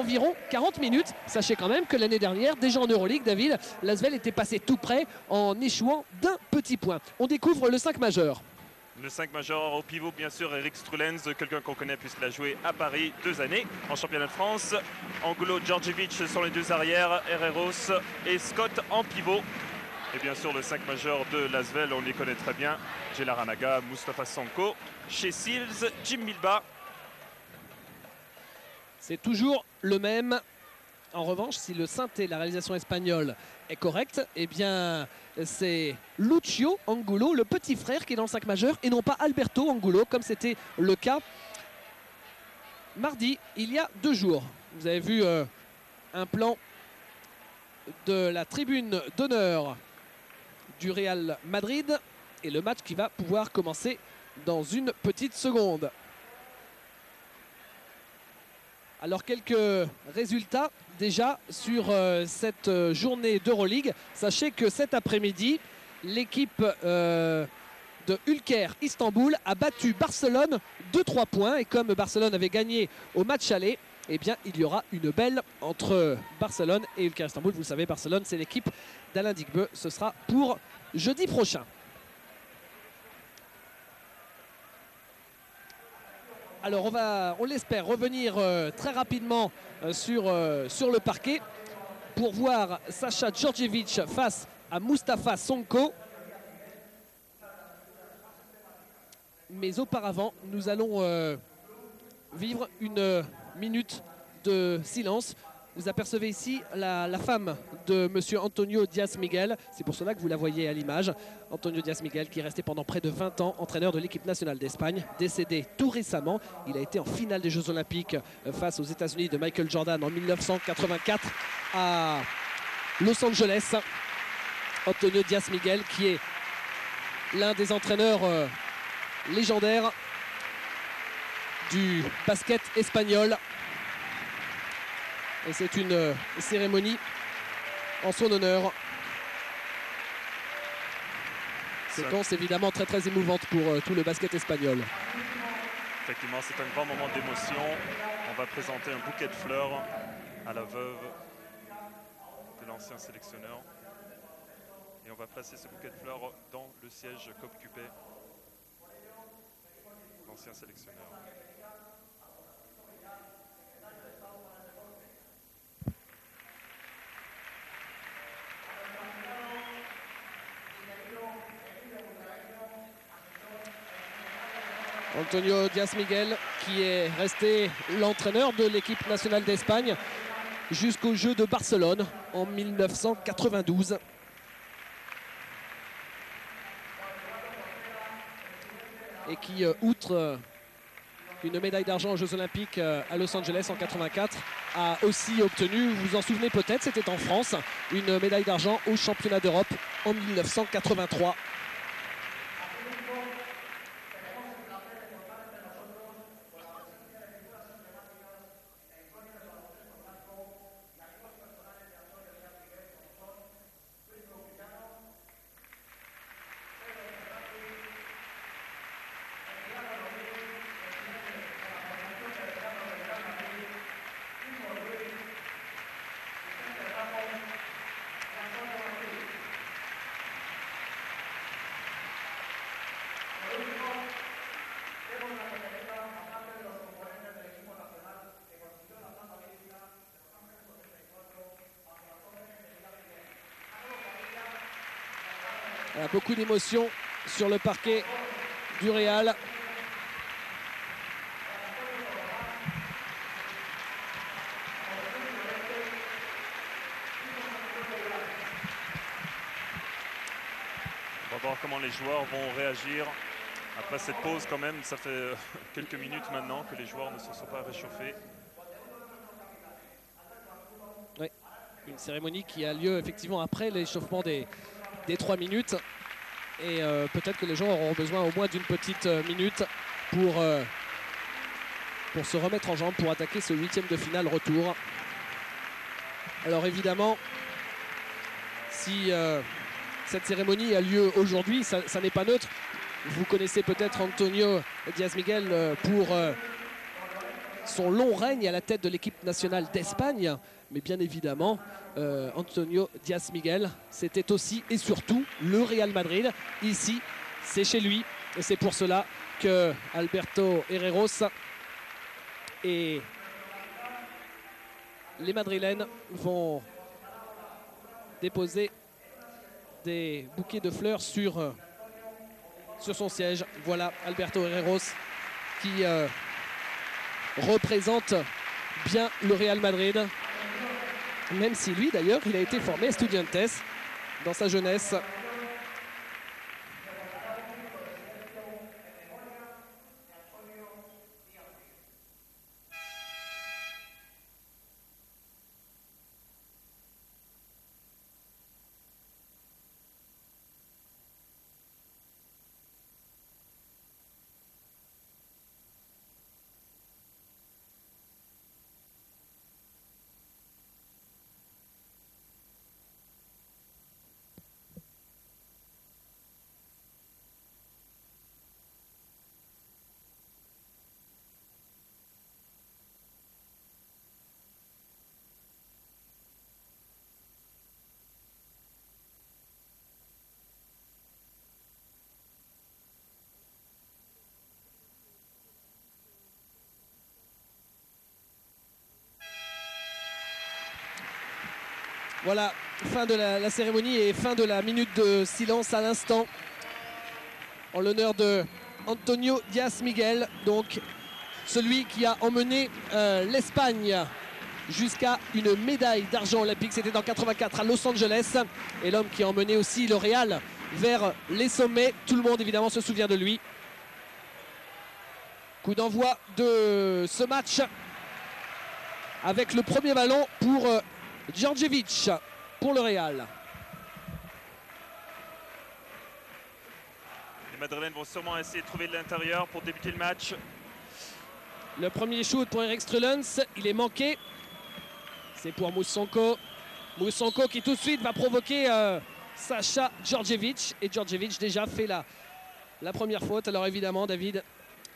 environ 40 minutes. Sachez quand même que l'année dernière, déjà en Euroleague, David, l'Asvel était passé tout près en échouant d'un petit point. On découvre le 5 majeur. Le 5 majeur au pivot, bien sûr, Eric Strulens, quelqu'un qu'on connaît puisqu'il a joué à Paris 2 années en championnat de France. Angulo, Djordjevic sont les 2 arrières, Herreros et Scott en pivot. Et bien sûr, le 5 majeur de l'Asvel, on les connaît très bien. Djelar Anaga, Moustapha Sonko, chez Seals, Jim Milba. C'est toujours le même. En revanche, si le synthé, la réalisation espagnole, est correcte, eh bien, c'est Lucio Angulo, le petit frère, qui est dans le 5 majeur, et non pas Alberto Angulo, comme c'était le cas mardi, il y a 2 jours. Vous avez vu un plan de la tribune d'honneur du Real Madrid, et le match qui va pouvoir commencer dans une petite seconde. Alors, quelques résultats déjà sur cette journée d'Euroleague. Sachez que cet après-midi, l'équipe de Ülker Istanbul a battu Barcelone de 3 points. Et comme Barcelone avait gagné au match aller, eh bien, il y aura une belle entre Barcelone et Ülker Istanbul. Vous le savez, Barcelone, c'est l'équipe d'Alain Digbeu. Ce sera pour jeudi prochain. Alors on l'espère, revenir très rapidement sur le parquet pour voir Sacha Djordjevic face à Moustapha Sonko. Mais auparavant, nous allons vivre une minute de silence. Vous apercevez ici la femme de monsieur Antonio Diaz-Miguel. C'est pour cela que vous la voyez à l'image. Antonio Diaz-Miguel qui est resté pendant près de 20 ans entraîneur de l'équipe nationale d'Espagne. Décédé tout récemment. Il a été en finale des Jeux Olympiques face aux États-Unis de Michael Jordan en 1984 à Los Angeles. Antonio Diaz-Miguel qui est l'un des entraîneurs légendaires du basket espagnol. Et c'est une cérémonie en son honneur. Séquence évidemment très très émouvante pour tout le basket espagnol. Effectivement, c'est un grand moment d'émotion. On va présenter un bouquet de fleurs à la veuve de l'ancien sélectionneur. Et on va placer ce bouquet de fleurs dans le siège qu'occupait l'ancien sélectionneur. Antonio Diaz-Miguel qui est resté l'entraîneur de l'équipe nationale d'Espagne jusqu'aux Jeux de Barcelone en 1992. Et qui, outre une médaille d'argent aux Jeux Olympiques à Los Angeles en 84, a aussi obtenu, vous vous en souvenez peut-être, c'était en France, une médaille d'argent aux Championnats d'Europe en 1983. Beaucoup d'émotions sur le parquet du Real. On va voir comment les joueurs vont réagir après cette pause quand même. Ça fait quelques minutes maintenant que les joueurs ne se sont pas réchauffés. Oui, une cérémonie qui a lieu effectivement après l'échauffement des 3 minutes. Et peut-être que les gens auront besoin au moins d'une petite minute pour se remettre en jambe, pour attaquer ce 8e de finale retour. Alors évidemment, si cette cérémonie a lieu aujourd'hui, ça n'est pas neutre. Vous connaissez peut-être Antonio Diaz-Miguel pour son long règne à la tête de l'équipe nationale d'Espagne. Mais bien évidemment, Antonio Diaz-Miguel, c'était aussi et surtout le Real Madrid. Ici, c'est chez lui. Et c'est pour cela que Alberto Herreros et les Madrilènes vont déposer des bouquets de fleurs sur son siège. Voilà Alberto Herreros qui représente bien le Real Madrid. Même si lui, d'ailleurs, il a été formé à Estudiantes dans sa jeunesse. Voilà, fin de la cérémonie et fin de la minute de silence à l'instant en l'honneur de Antonio Diaz-Miguel, donc celui qui a emmené l'Espagne jusqu'à une médaille d'argent olympique. C'était en 84 à Los Angeles, et l'homme qui a emmené aussi le Real vers les sommets. Tout le monde évidemment se souvient de lui. Coup d'envoi de ce match avec le premier ballon pour Djordjevic pour le Real. Les Madrilènes vont sûrement essayer de trouver de l'intérieur pour débuter le match. Le premier shoot pour Eric Strulens, il est manqué. C'est pour Moussonko. Moussonko qui tout de suite va provoquer Sacha Djordjevic. Et Djordjevic déjà fait la première faute. Alors évidemment, David,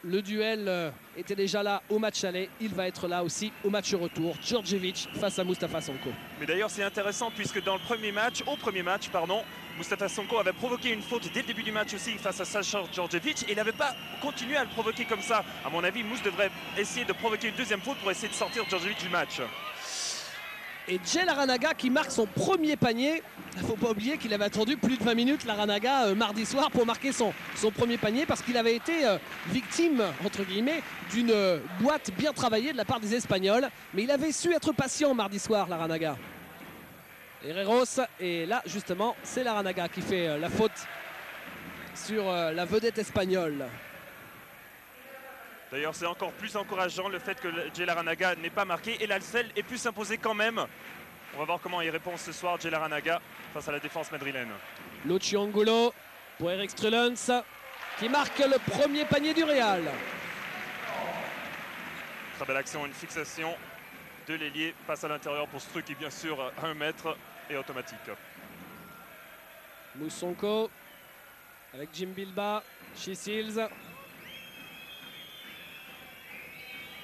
le duel était déjà là au match aller. Il va être là aussi au match retour. Djordjevic face à Moustapha Sonko. Mais d'ailleurs, c'est intéressant puisque au premier match, Moustapha Sonko avait provoqué une faute dès le début du match aussi face à Sacha Djordjevic. Et il n'avait pas continué à le provoquer comme ça. À mon avis, Mouss devrait essayer de provoquer une deuxième faute pour essayer de sortir Djordjevic du match. Et Djel Larranaga qui marque son premier panier. Il ne faut pas oublier qu'il avait attendu plus de 20 minutes, Larranaga, mardi soir, pour marquer son premier panier, parce qu'il avait été victime, entre guillemets, d'une boîte bien travaillée de la part des Espagnols. Mais il avait su être patient mardi soir, Larranaga. Herreros, et là, justement, c'est Larranaga qui fait la faute sur la vedette espagnole. D'ailleurs, c'est encore plus encourageant le fait que Djel Larranaga n'ait pas marqué et l'Alcel ait pu s'imposer quand même. On va voir comment il répond ce soir, Djel Larranaga, face à la défense madrilène. Luchi Angulo pour Eric Strulens qui marque le premier panier du Real. Très belle action, une fixation de l'ailier, passe à l'intérieur pour Struck qui bien sûr à 1 mètre et automatique. Moussonko avec Jim Bilba, chez Seals.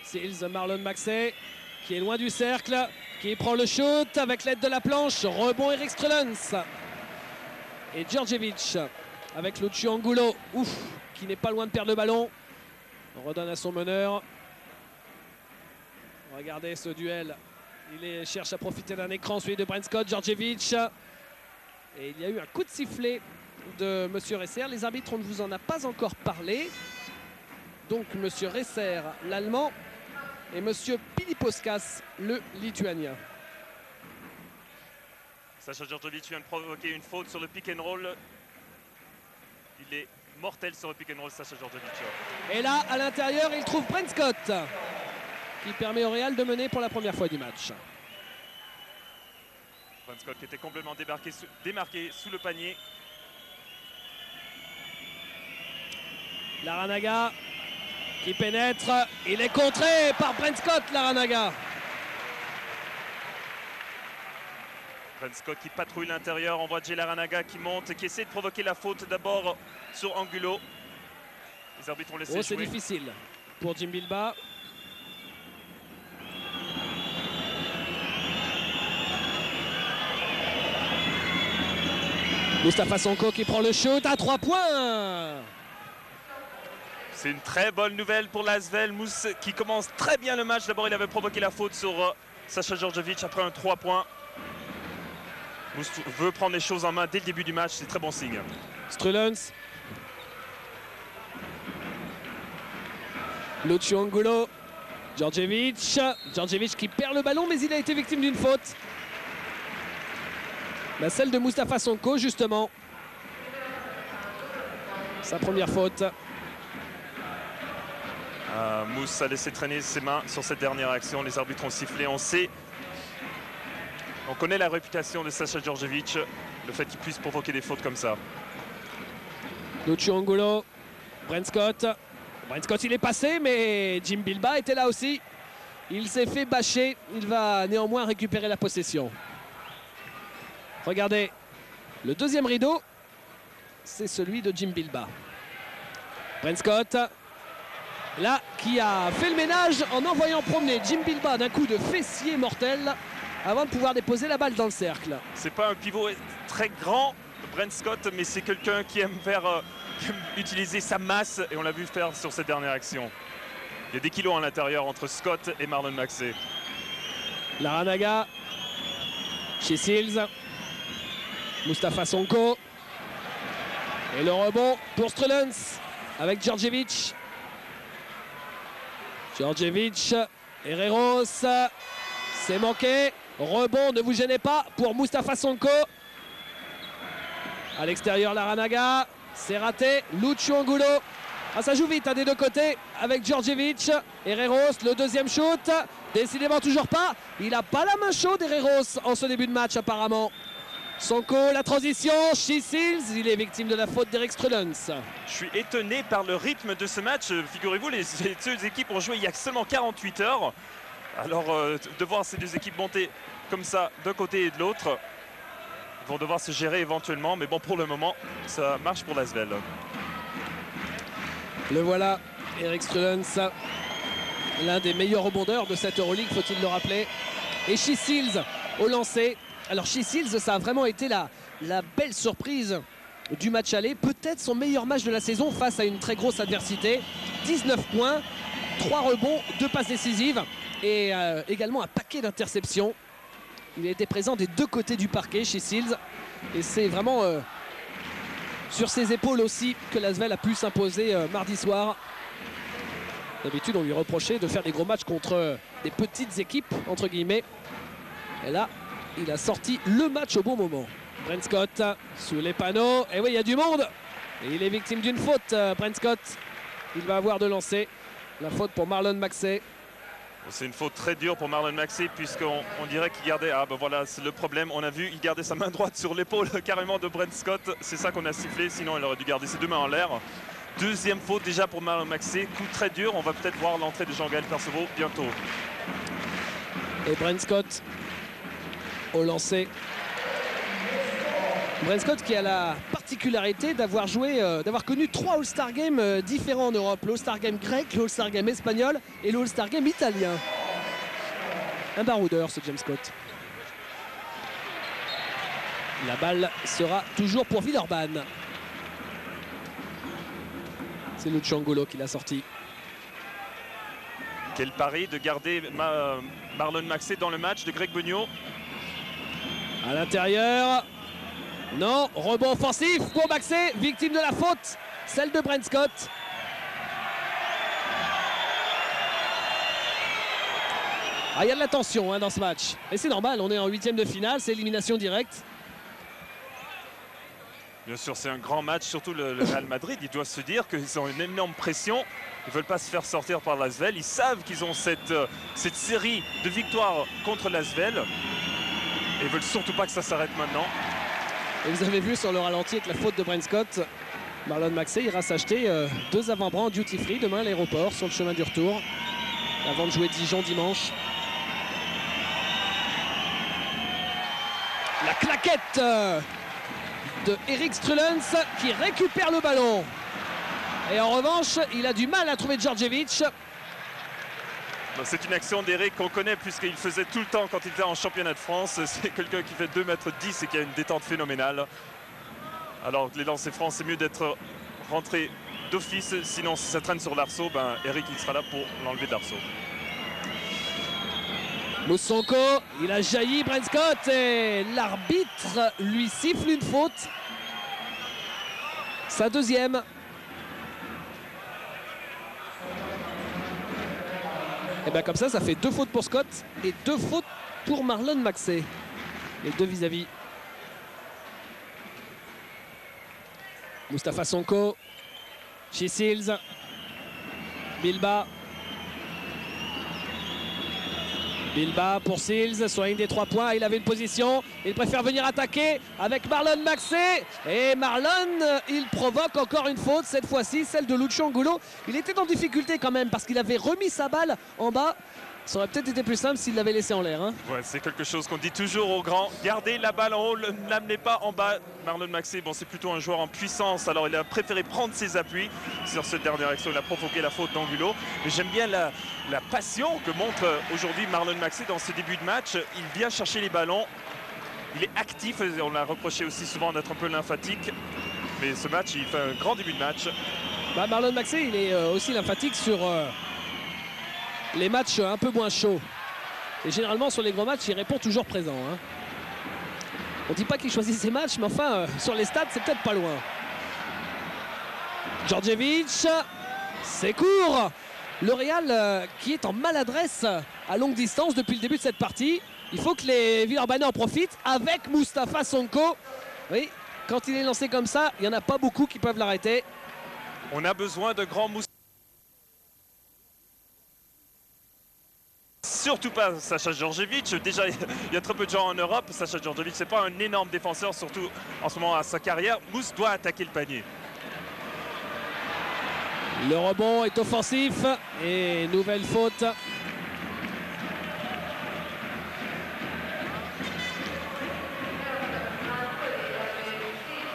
Seals, Marlon Maxey qui est loin du cercle, qui prend le shoot avec l'aide de la planche. Rebond Eric Strulens. Et Djordjevic avec Luchi Angulo, qui n'est pas loin de perdre le ballon. On redonne à son meneur. Regardez ce duel. Il cherche à profiter d'un écran, celui de Brent Scott, Djordjevic. Et il y a eu un coup de sifflet de M. Resser. Les arbitres, on ne vous en a pas encore parlé. Donc M. Resser, l'Allemand, et M. Pilipauskas, le Lituanien. Sacha Djordjevic vient de provoquer une faute sur le pick and roll. Il est mortel sur le pick and roll, Sacha Djordjevic. Et là, à l'intérieur, il trouve Brent Scott, qui permet au Real de mener pour la première fois du match. Brent Scott qui était complètement démarqué sous le panier. Larranaga qui pénètre. Il est contré par Brent Scott, Larranaga. Brent Scott qui patrouille l'intérieur. On voit Djel Larranaga qui monte, qui essaie de provoquer la faute d'abord sur Angulo. Les arbitres ont laissé jouer. C'est difficile pour Jim Bilba. Mustapha Sonko qui prend le shoot à 3 points. C'est une très bonne nouvelle pour l'Asvel. Mousse qui commence très bien le match. D'abord, il avait provoqué la faute sur Sacha Djordjevic après un 3 points. Mousse veut prendre les choses en main dès le début du match. C'est très bon signe. Strulens. Lucio Angulo. Djordjevic. Djordjevic qui perd le ballon, mais il a été victime d'une faute. Celle de Mustapha Sonko, justement. Sa première faute. Mousse a laissé traîner ses mains sur cette dernière action. Les arbitres ont sifflé. On connaît la réputation de Sacha Djordjevic, le fait qu'il puisse provoquer des fautes comme ça. Lucio Angulo, Brent Scott. Brent Scott, il est passé, mais Jim Bilba était là aussi. Il s'est fait bâcher. Il va néanmoins récupérer la possession. Regardez, le deuxième rideau, c'est celui de Jim Bilba. Brent Scott, là, qui a fait le ménage en envoyant promener Jim Bilba d'un coup de fessier mortel avant de pouvoir déposer la balle dans le cercle. C'est pas un pivot très grand, Brent Scott, mais c'est quelqu'un qui aime utiliser sa masse, et on l'a vu faire sur cette dernière action. Il y a des kilos à l'intérieur entre Scott et Marlon Maxey. Laranaga, Chisils, Mustapha Sonko. Et le rebond pour Strulens avec Djordjevic. Djordjevic, Herreros, c'est manqué. Rebond, ne vous gênez pas, pour Mustapha Sonko. À l'extérieur, Laranaga, c'est raté. Lucio Angulo. Ah, ça joue vite des deux côtés avec Djordjevic. Herreros, le deuxième shoot. Décidément toujours pas. Il n'a pas la main chaude, Herreros, en ce début de match apparemment. Sonko, la transition, Chisils, il est victime de la faute d'Eric Strulens. Je suis étonné par le rythme de ce match. Figurez-vous, les deux équipes ont joué il y a seulement 48 heures. Alors, de voir ces deux équipes monter comme ça d'un côté et de l'autre, ils vont devoir se gérer éventuellement. Mais bon, pour le moment, ça marche pour l'Asvel. Le voilà, Eric Strulens, l'un des meilleurs rebondeurs de cette Euroleague, faut-il le rappeler. Et Chisils au lancer. Alors Chisils, ça a vraiment été la belle surprise du match aller. Peut-être son meilleur match de la saison face à une très grosse adversité. 19 points, 3 rebonds, 2 passes décisives et également un paquet d'interceptions. Il a été présent des deux côtés du parquet, Chisils. Et c'est vraiment sur ses épaules aussi que l'Asvel a pu s'imposer mardi soir. D'habitude, on lui reprochait de faire des gros matchs contre des petites équipes, entre guillemets. Et là, il a sorti le match au bon moment. Brent Scott sous les panneaux. Et oui, il y a du monde. Et il est victime d'une faute, Brent Scott. Il va avoir de lancer. La faute pour Marlon Maxey. C'est une faute très dure pour Marlon Maxey, puisqu'on dirait qu'il gardait... Ah ben voilà, c'est le problème. On a vu, il gardait sa main droite sur l'épaule carrément de Brent Scott. C'est ça qu'on a sifflé, sinon il aurait dû garder ses deux mains en l'air. Deuxième faute déjà pour Marlon Maxey. Coup très dur. On va peut-être voir l'entrée de Jean-Gaël Perceval bientôt. Et Brent Scott au lancer. Brent Scott qui a la particularité d'avoir connu 3 All-Star Games différents en Europe. L'All-Star Game grec, l'All-Star Game espagnol et l'All-Star Game italien. Un baroudeur, ce James Scott. La balle sera toujours pour Villeurbanne. C'est Lucio Angulo qui l'a sorti. Quel pari de garder Marlon Maxey dans le match de Greg Beugnot. À l'intérieur. Non, rebond offensif pour Maxey, victime de la faute, celle de Brent Scott. Ah, il y a de la tension dans ce match. Et c'est normal, on est en 8e de finale, c'est élimination directe. Bien sûr, c'est un grand match, surtout le Real Madrid. Ils doivent se dire qu'ils ont une énorme pression. Ils ne veulent pas se faire sortir par l'Asvel. Ils savent qu'ils ont cette série de victoires contre l'Asvel. Et ils ne veulent surtout pas que ça s'arrête maintenant. Et vous avez vu sur le ralenti avec la faute de Brent Scott, Marlon Maxey ira s'acheter 2 avant-bras en duty free demain à l'aéroport sur le chemin du retour avant de jouer Dijon dimanche. La claquette de Eric Strulens qui récupère le ballon. Et en revanche, il a du mal à trouver Djordjevic. C'est une action d'Eric qu'on connaît puisqu'il faisait tout le temps quand il était en championnat de France. C'est quelqu'un qui fait 2,10 m et qui a une détente phénoménale. Alors les lancers francs, c'est mieux d'être rentré d'office, sinon si ça traîne sur l'arceau, ben Eric il sera là pour l'enlever de l'arceau. Moussonko, il a jailli Brent Scott et l'arbitre lui siffle une faute. Sa deuxième. Et bien comme ça fait 2 fautes pour Scott et 2 fautes pour Marlon Maxey. Les deux vis-à-vis. Mustapha Sonko, Chisils, Bilba. Bilba pour Sills sur la ligne des 3 points. Il avait une position. Il préfère venir attaquer avec Marlon Maxey. Et Marlon, il provoque encore une faute. Cette fois-ci, celle de Lucho Angulo. Il était en difficulté quand même parce qu'il avait remis sa balle en bas. Ça aurait peut-être été plus simple s'il l'avait laissé en l'air. Hein. Ouais, c'est quelque chose qu'on dit toujours aux grands. Gardez la balle en haut, ne l'amenez pas en bas. Marlon Maxey, bon, c'est plutôt un joueur en puissance. Alors il a préféré prendre ses appuis sur cette dernière action. Il a provoqué la faute d'Angulo. Mais j'aime bien la passion que montre aujourd'hui Marlon Maxey dans ce début de match. Il vient chercher les ballons. Il est actif. On l'a reproché aussi souvent d'être un peu lymphatique. Mais ce match, il fait un grand début de match. Bah, Marlon Maxey, il est aussi lymphatique sur les matchs un peu moins chauds. Et généralement sur les gros matchs, il répond toujours présent. Hein. On ne dit pas qu'il choisit ses matchs, mais enfin, sur les stades, c'est peut-être pas loin. Djordjevic, c'est court. Le Real qui est en maladresse à longue distance depuis le début de cette partie. Il faut que les Villeurbanais en profitent avec Mustapha Sonko. Oui, quand il est lancé comme ça, il n'y en a pas beaucoup qui peuvent l'arrêter. On a besoin de grands Mustapha. Surtout pas Sacha Djordjevic. Déjà, il y a très peu de gens en Europe. Sacha Djordjevic, c'est pas un énorme défenseur, surtout en ce moment à sa carrière. Mousse doit attaquer le panier. Le rebond est offensif et nouvelle faute.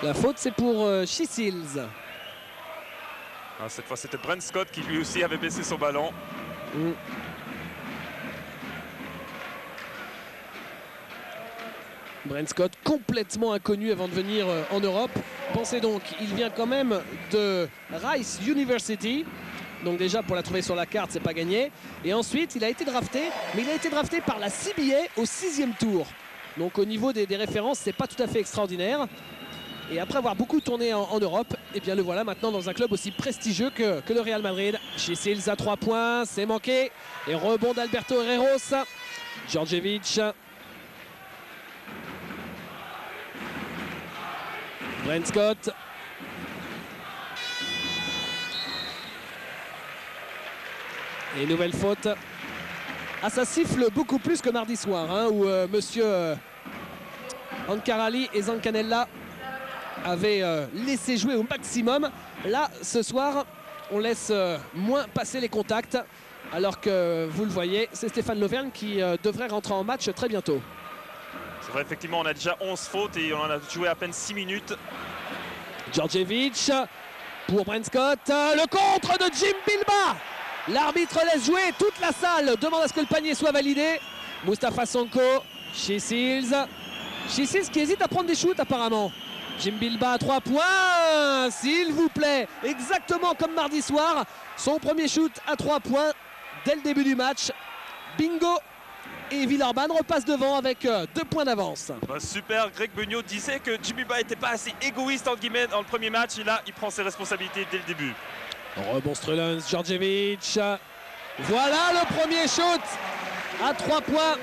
La faute, c'est pour Chisils. Ah, cette fois, c'était Brent Scott qui lui aussi avait baissé son ballon. Brent Scott, complètement inconnu avant de venir en Europe. Pensez donc, il vient quand même de Rice University. Donc déjà, pour la trouver sur la carte, c'est pas gagné. Et ensuite, il a été drafté, mais il a été drafté par la CBA au 6e tour. Donc au niveau des références, c'est pas tout à fait extraordinaire. Et après avoir beaucoup tourné en Europe, eh bien le voilà maintenant dans un club aussi prestigieux que le Real Madrid. Chisils à 3 points, c'est manqué. Et rebond d'Alberto Herreros. Djordjevic. Brent Scott. Et nouvelle faute. Ah, ça siffle beaucoup plus que mardi soir, hein, où monsieur Ancarali et Zancanella avaient laissé jouer au maximum. Là, ce soir, on laisse moins passer les contacts. Alors que, vous le voyez, c'est Stéphane Lauvergne qui devrait rentrer en match très bientôt. C'est vrai, effectivement, on a déjà 11 fautes et on en a joué à peine 6 minutes. Djordjevic pour Brent Scott. Le contre de Jim Bilba. L'arbitre laisse jouer, toute la salle demande à ce que le panier soit validé. Mustapha Sonko, Chisils. Chisils qui hésite à prendre des shoots apparemment. Jim Bilba à 3 points, s'il vous plaît. Exactement comme mardi soir. Son premier shoot à 3 points dès le début du match. Bingo. Et Villeurbanne repasse devant avec 2 points d'avance. Bah, super, Greg Beugnot disait que Jim Bilba n'était pas assez égoïste entre guillemets dans le premier match. Et là, il prend ses responsabilités dès le début. Rebond Strelens, Djordjevic. Voilà le premier shoot à 3 points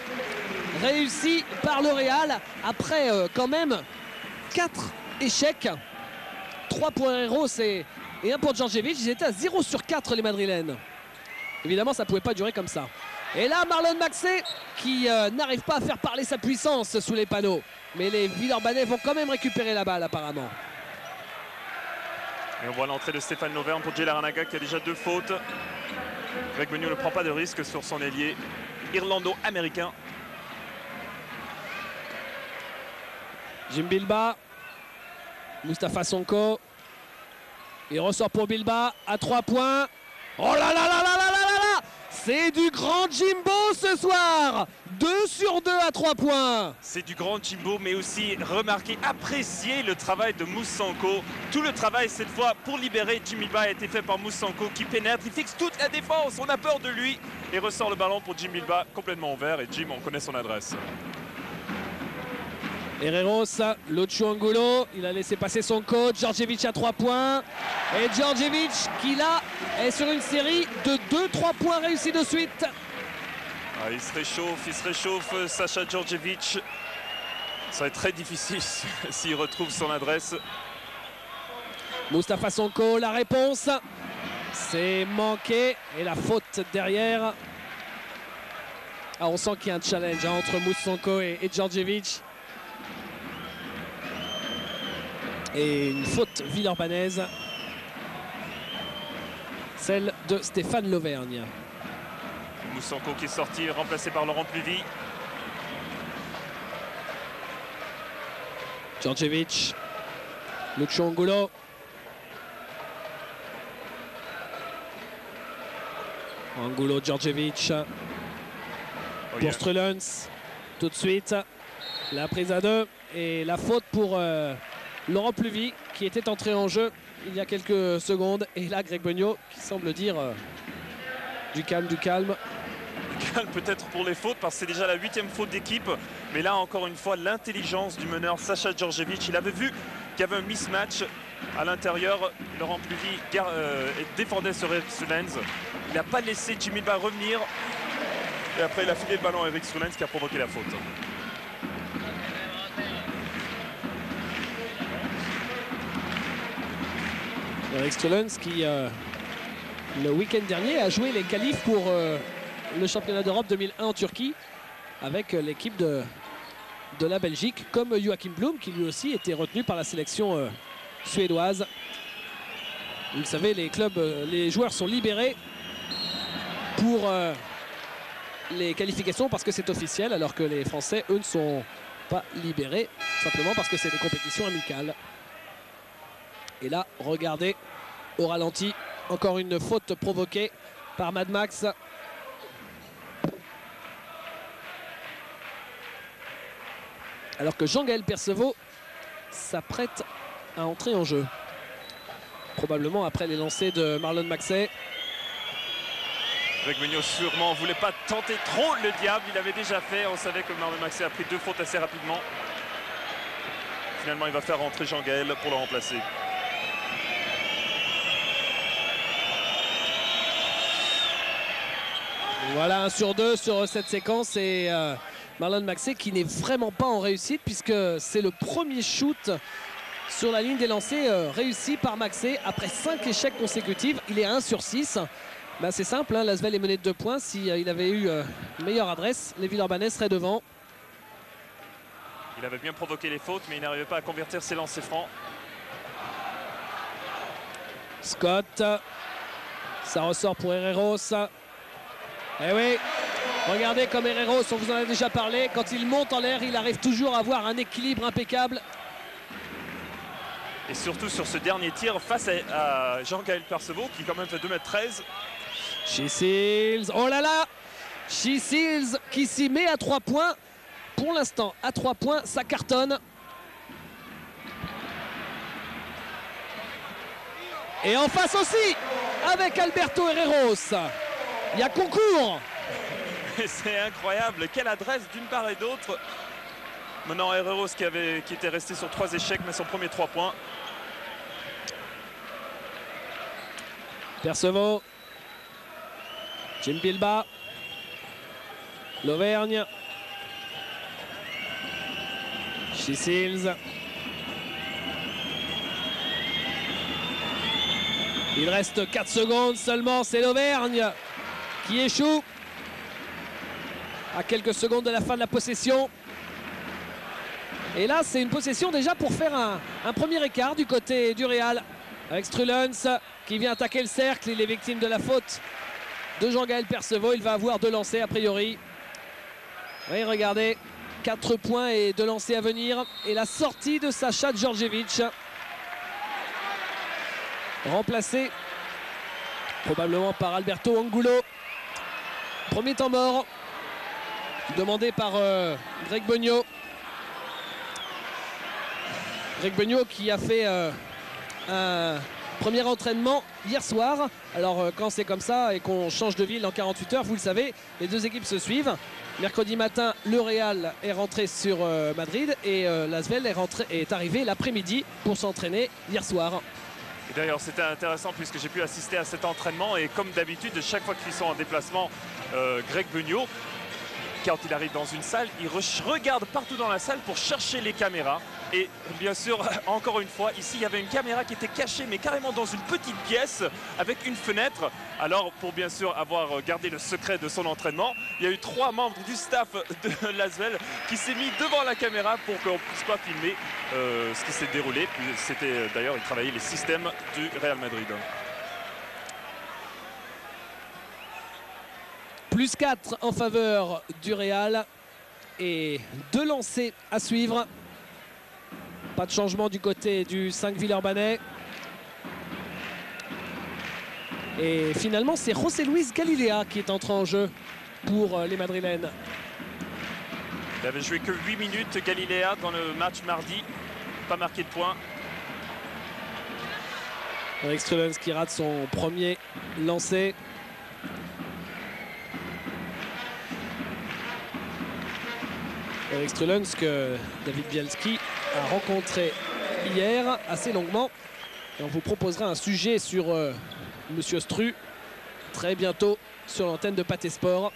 réussi par le Real. Après quand même 4 échecs. 3 pour Herreros et 1 pour Djordjevic. Ils étaient à 0 sur 4 les Madrilènes. Évidemment, ça ne pouvait pas durer comme ça. Et là, Marlon Maxey qui n'arrive pas à faire parler sa puissance sous les panneaux. Mais les Villeurbanais vont quand même récupérer la balle apparemment. Et on voit l'entrée de Stéphane Lauvergne pour Jay Larranaga qui a déjà 2 fautes. Greg Beugnot ne prend pas de risque sur son ailier irlando-américain. Jim Bilba. Mustapha Sonko. Il ressort pour Bilba à 3 points. Oh là là là là là là là là! C'est du grand Jimbo ce soir. 2 sur 2 à 3 points. C'est du grand Jimbo, mais aussi remarquer, apprécier le travail de Moussanko. Tout le travail cette fois pour libérer Jim Bilbao a été fait par Moussanko qui pénètre, il fixe toute la défense, on a peur de lui et ressort le ballon pour Jim Bilbao complètement ouvert et Jim, on connaît son adresse. Herreros, Lucho Angulo, il a laissé passer son coach, Djordjevic à 3 points. Et Djordjevic qui là est sur une série de 2-3 points réussis de suite. Ah, il se réchauffe, Sacha Djordjevic. Ça va être très difficile s'il retrouve son adresse. Moustapha Sonko, la réponse, c'est manqué et la faute derrière. Ah, on sent qu'il y a un challenge hein, entre Moussanko et Djordjevic. Et une faute villeurbannaise, celle de Stéphane Lauvergne. Moussanko qui est sorti, remplacé par Laurent Pluvy. Djordjevic, Lucho Angulo. Angulo, Djordjevic. Pour Strelens, tout de suite. La prise à 2 et la faute pour Laurent Pluvy qui était entré en jeu il y a quelques secondes. Et là, Greg Beugnot qui semble dire du calme, du calme. Peut-être pour les fautes parce que c'est déjà la 8e faute d'équipe, mais là encore une fois l'intelligence du meneur Sacha Djordjevic, il avait vu qu'il y avait un mismatch à l'intérieur. Laurent Pluvy défendait sur Eric Strelens, il n'a pas laissé Jim Bilbao revenir et après il a filé le ballon à Eric Strelens qui a provoqué la faute. Eric Strelens qui le week-end dernier a joué les qualifs pour le championnat d'Europe 2001 en Turquie avec l'équipe de la Belgique, comme Joachim Blum qui lui aussi était retenu par la sélection suédoise. Vous le savez, les joueurs sont libérés pour les qualifications parce que c'est officiel, alors que les Français, eux, ne sont pas libérés, simplement parce que c'est des compétitions amicales. Et là, regardez, au ralenti, encore une faute provoquée par Mad Max. Alors que Jean-Gaël Perceval s'apprête à entrer en jeu. Probablement après les lancers de Marlon Maxey. Greg Beugnot sûrement voulait pas tenter trop le diable, il avait déjà fait. On savait que Marlon Maxey a pris 2 fautes assez rapidement. Finalement, il va faire rentrer Jean-Gaël pour le remplacer. Voilà, 1 sur 2 sur cette séquence et Marlon Maxey qui n'est vraiment pas en réussite puisque c'est le premier shoot sur la ligne des lancers réussi par Maxey après 5 échecs consécutifs. Il est à 1 sur 6. Ben, c'est simple, hein, l'Asvel est mené de 2 points. S'il avait eu une meilleure adresse, les Villeurbanais seraient devant. Il avait bien provoqué les fautes, mais il n'arrivait pas à convertir ses lancers francs. Scott, ça ressort pour Herreros. Eh oui, regardez comme Herreros, on vous en a déjà parlé, quand il monte en l'air, il arrive toujours à avoir un équilibre impeccable. Et surtout sur ce dernier tir face à Jean-Gaël Perceval qui quand même fait 2,13 m. Sheseals, oh là là, Sheseals qui s'y met à 3 points. Pour l'instant, à 3 points, ça cartonne. Et en face aussi, avec Alberto Herreros. Il y a concours. C'est incroyable, quelle adresse d'une part et d'autre. Maintenant Herreros qui était resté sur 3 échecs, mais son premier 3 points. Perceval, Jim Bilbao, Lauvergne, Sheseals. Il reste 4 secondes seulement, c'est l'Auvergne qui échoue à quelques secondes de la fin de la possession. Et là, c'est une possession déjà pour faire un premier écart du côté du Real. Avec Strelens qui vient attaquer le cercle. Il est victime de la faute de Jean-Gaël Perceval. Il va avoir 2 lancers a priori. Oui, regardez, 4 points et 2 lancers à venir. Et la sortie de Sacha Djordjevic. Remplacé probablement par Alberto Angulo. Premier temps mort. demandé par Greg Beugnot. Greg Beugnot qui a fait un premier entraînement hier soir. Alors quand c'est comme ça et qu'on change de ville en 48 heures, vous le savez, les deux équipes se suivent. Mercredi matin, le Real est rentré sur Madrid et l'Asvel est arrivé l'après-midi pour s'entraîner hier soir. Et d'ailleurs, c'était intéressant puisque j'ai pu assister à cet entraînement et comme d'habitude, chaque fois qu'ils sont en déplacement, Greg Beugnot, quand il arrive dans une salle, il regarde partout dans la salle pour chercher les caméras. Et bien sûr, encore une fois, ici, il y avait une caméra qui était cachée, mais carrément dans une petite pièce avec une fenêtre. Alors, pour bien sûr avoir gardé le secret de son entraînement, il y a eu 3 membres du staff de l'Asvel qui s'est mis devant la caméra pour qu'on ne puisse pas filmer ce qui s'est déroulé. C'était d'ailleurs, il travaillait les systèmes du Real Madrid. Plus 4 en faveur du Real et 2 lancers à suivre. Pas de changement du côté du 5 Villeurbanais. Et finalement, c'est José Luis Galilea qui est entré en jeu pour les Madrilènes. Il avait joué que 8 minutes, Galilea, dans le match mardi. Pas marqué de points. Eric Strulens qui rate son premier lancer. Eric Strulens que David Bielski a rencontré hier assez longuement. Et on vous proposera un sujet sur Monsieur Stru très bientôt sur l'antenne de Pathé Sport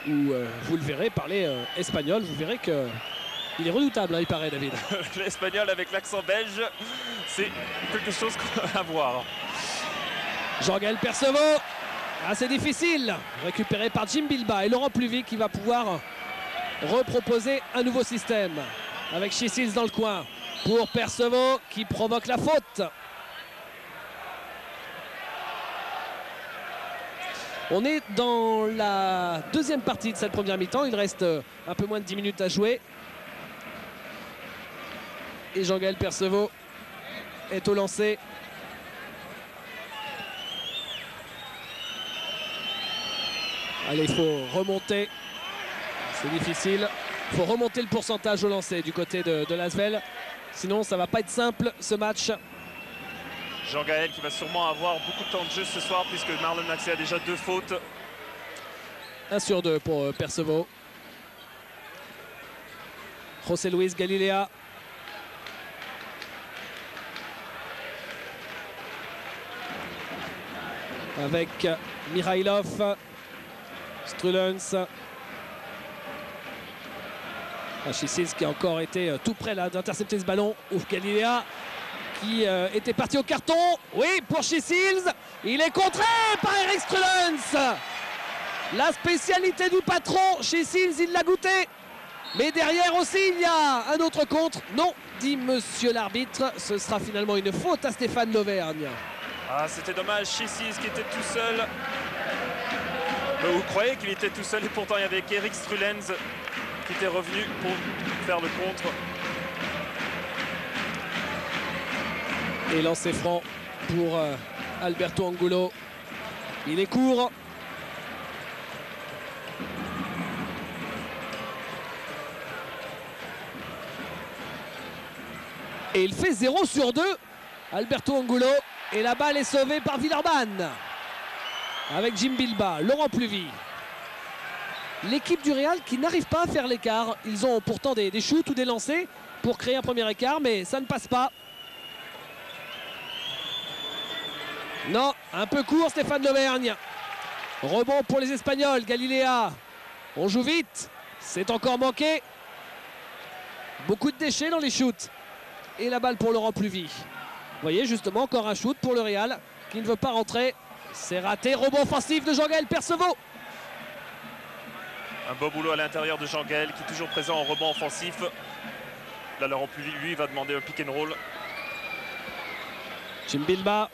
où vous le verrez parler espagnol. Vous verrez qu'il est redoutable, hein, il paraît, David. L'espagnol avec l'accent belge, c'est quelque chose à voir. Jean-Gaël Percevaux, assez difficile, récupéré par Jim Bilba et Laurent Pluvy qui va pouvoir reproposer un nouveau système avec Chissils dans le coin pour Percevaux qui provoque la faute. On est dans la deuxième partie de cette première mi-temps. Il reste un peu moins de 10 minutes à jouer. Et Jean-Gaël Percevaux est au lancer. Allez, il faut remonter. C'est difficile. Il faut remonter le pourcentage au lancer du côté de l'Asvel. Sinon, ça ne va pas être simple ce match. Jean-Gaël qui va sûrement avoir beaucoup de temps de jeu ce soir puisque Marlon Maxey a déjà 2 fautes. 1 sur 2 pour Percevaux. José Luis Galilea. Avec Mikhailov. Strulens. Chissils qui a encore été tout près d'intercepter ce ballon. Ouf, Galilea qui était parti au carton. Oui, pour Chissils. Il est contré par Eric Strulens. La spécialité du patron. Chissils, il l'a goûté. Mais derrière aussi, il y a un autre contre. Non, dit monsieur l'arbitre. Ce sera finalement une faute à Stéphane Lauvergne. Ah, c'était dommage. Chissils qui était tout seul. Vous croyez qu'il était tout seul et pourtant il y avait Eric Strulens qui était revenu pour faire le contre. Et lancer franc pour Alberto Angulo. Il est court. Et il fait 0 sur 2. Alberto Angulo. Et la balle est sauvée par Villeurbanne. Avec Jim Bilba, Laurent Pluvy. L'équipe du Real qui n'arrive pas à faire l'écart. Ils ont pourtant des shoots ou des lancers pour créer un premier écart, mais ça ne passe pas. Non, un peu court Stéphane Lauvergne. Rebond pour les Espagnols, Galilea. On joue vite, c'est encore manqué. Beaucoup de déchets dans les shoots. Et la balle pour Laurent Pluvy. Vous voyez justement encore un shoot pour le Real qui ne veut pas rentrer. C'est raté, rebond offensif de Jean-Gaël Percevaux. Un beau boulot à l'intérieur de Jean-Gaël qui est toujours présent en rebond offensif. Là, Laurent Pluvy, lui, va demander un pick and roll. Jim Bilba.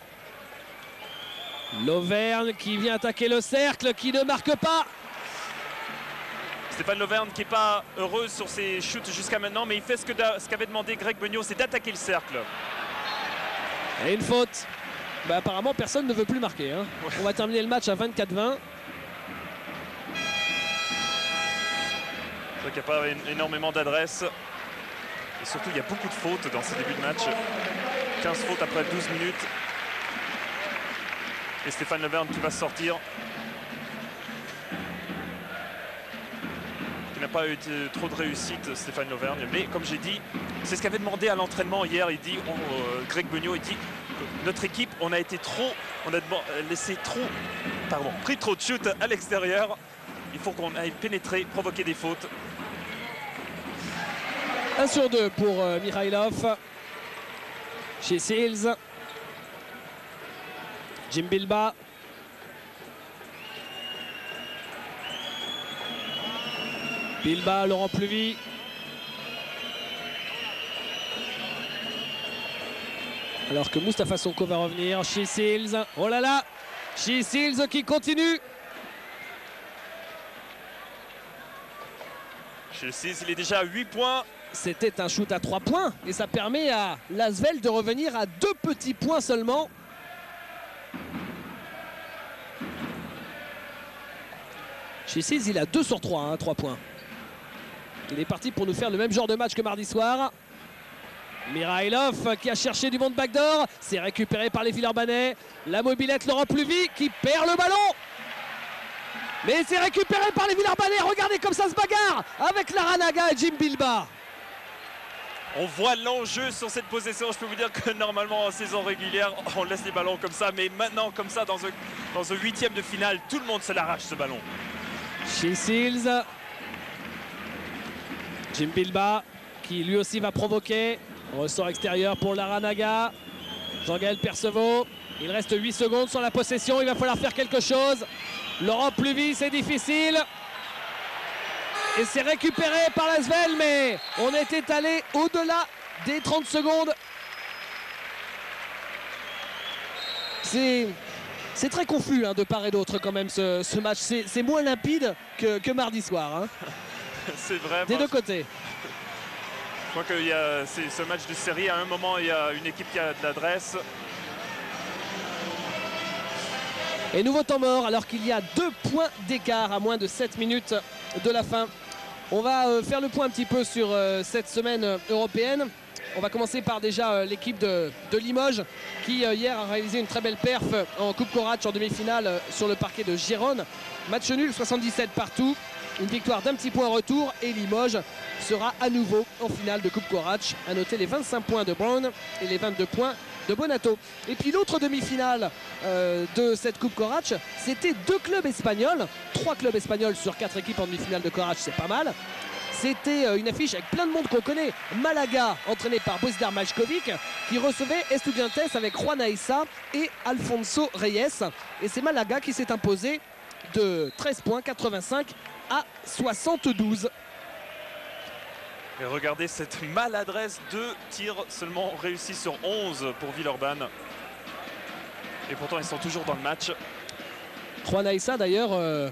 Lauvergne qui vient attaquer le cercle, qui ne marque pas. Stéphane Lauvergne qui n'est pas heureux sur ses shoots jusqu'à maintenant, mais il fait ce qu'avait demandé Greg Beugnot, c'est d'attaquer le cercle. Et une faute. Bah, apparemment, personne ne veut plus marquer. Hein. Ouais. On va terminer le match à 24-20. Donc il n'y a pas énormément d'adresse. Et surtout, il y a beaucoup de fautes dans ces débuts de match. 15 fautes après 12 minutes. Et Stéphane Leverne qui va sortir. Il n'a pas eu trop de réussite, Stéphane Lauvergne. Mais comme j'ai dit, c'est ce qu'avait demandé à l'entraînement hier. Il dit, Greg Beugnot, il dit que notre équipe, on a pris trop de shoots à l'extérieur. Il faut qu'on aille pénétrer, provoquer des fautes. 1 sur 2 pour Mikhailov. Chez Seals. Jim Bilba. Bilba, Laurent Pluvy. Alors que Mustapha Sonko va revenir. Chez Seals. Oh là là. Chez Seals qui continue. Chez Seals, il est déjà à 8 points. C'était un shoot à 3 points. Et ça permet à l'Asvel de revenir à 2 petits points seulement. Chez Seals, il a 2 sur 3, 3 points. Il est parti pour nous faire le même genre de match que mardi soir. Mirailov qui a cherché du monde backdoor. C'est récupéré par les Villeurbanais. La mobilette Laurent Pluvy qui perd le ballon. Mais c'est récupéré par les Villeurbanais. Regardez comme ça se bagarre avec Laranaga et Jim Bilba. On voit l'enjeu sur cette possession. Je peux vous dire que normalement en saison régulière, on laisse les ballons comme ça. Mais maintenant, comme ça, dans un huitième de finale, tout le monde se l'arrache ce ballon. Chez Seals. Jim Bilba qui lui aussi va provoquer. Ressort extérieur pour Laranaga. Jean-Gaël Perceval. Il reste 8 secondes sur la possession. Il va falloir faire quelque chose. Laurent Pluvy, c'est difficile. Et c'est récupéré par l'Asvel, mais on était allé au-delà des 30 secondes. C'est très confus de part et d'autre quand même ce match. C'est moins limpide que mardi soir. C'est vrai. Des deux côtés. Je crois que c'est ce match de série. À un moment, il y a une équipe qui a de l'adresse. Et nouveau temps mort alors qu'il y a 2 points d'écart à moins de 7 minutes de la fin. On va faire le point un petit peu sur cette semaine européenne. On va commencer par déjà l'équipe de Limoges qui hier a réalisé une très belle perf en Coupe Corach en demi-finale sur le parquet de Gérone. Match nul 77 partout. Une victoire d'un petit point retour et Limoges sera à nouveau en finale de Coupe Corach. À noter les 25 points de Brown et les 22 points de Bonato. Et puis l'autre demi-finale de cette Coupe Corach, c'était 2 clubs espagnols. 3 clubs espagnols sur 4 équipes en demi-finale de Corach, c'est pas mal. C'était une affiche avec plein de monde qu'on connaît. Malaga, entraîné par Bozdar Majkovic, qui recevait Estudiantes avec Juan Aissa et Alfonso Reyes. Et c'est Malaga qui s'est imposé de 13 points, 85 à 72. Et regardez cette maladresse, 2 tirs seulement réussis sur 11 pour Villeurbanne. Et pourtant ils sont toujours dans le match. Juan Aissa d'ailleurs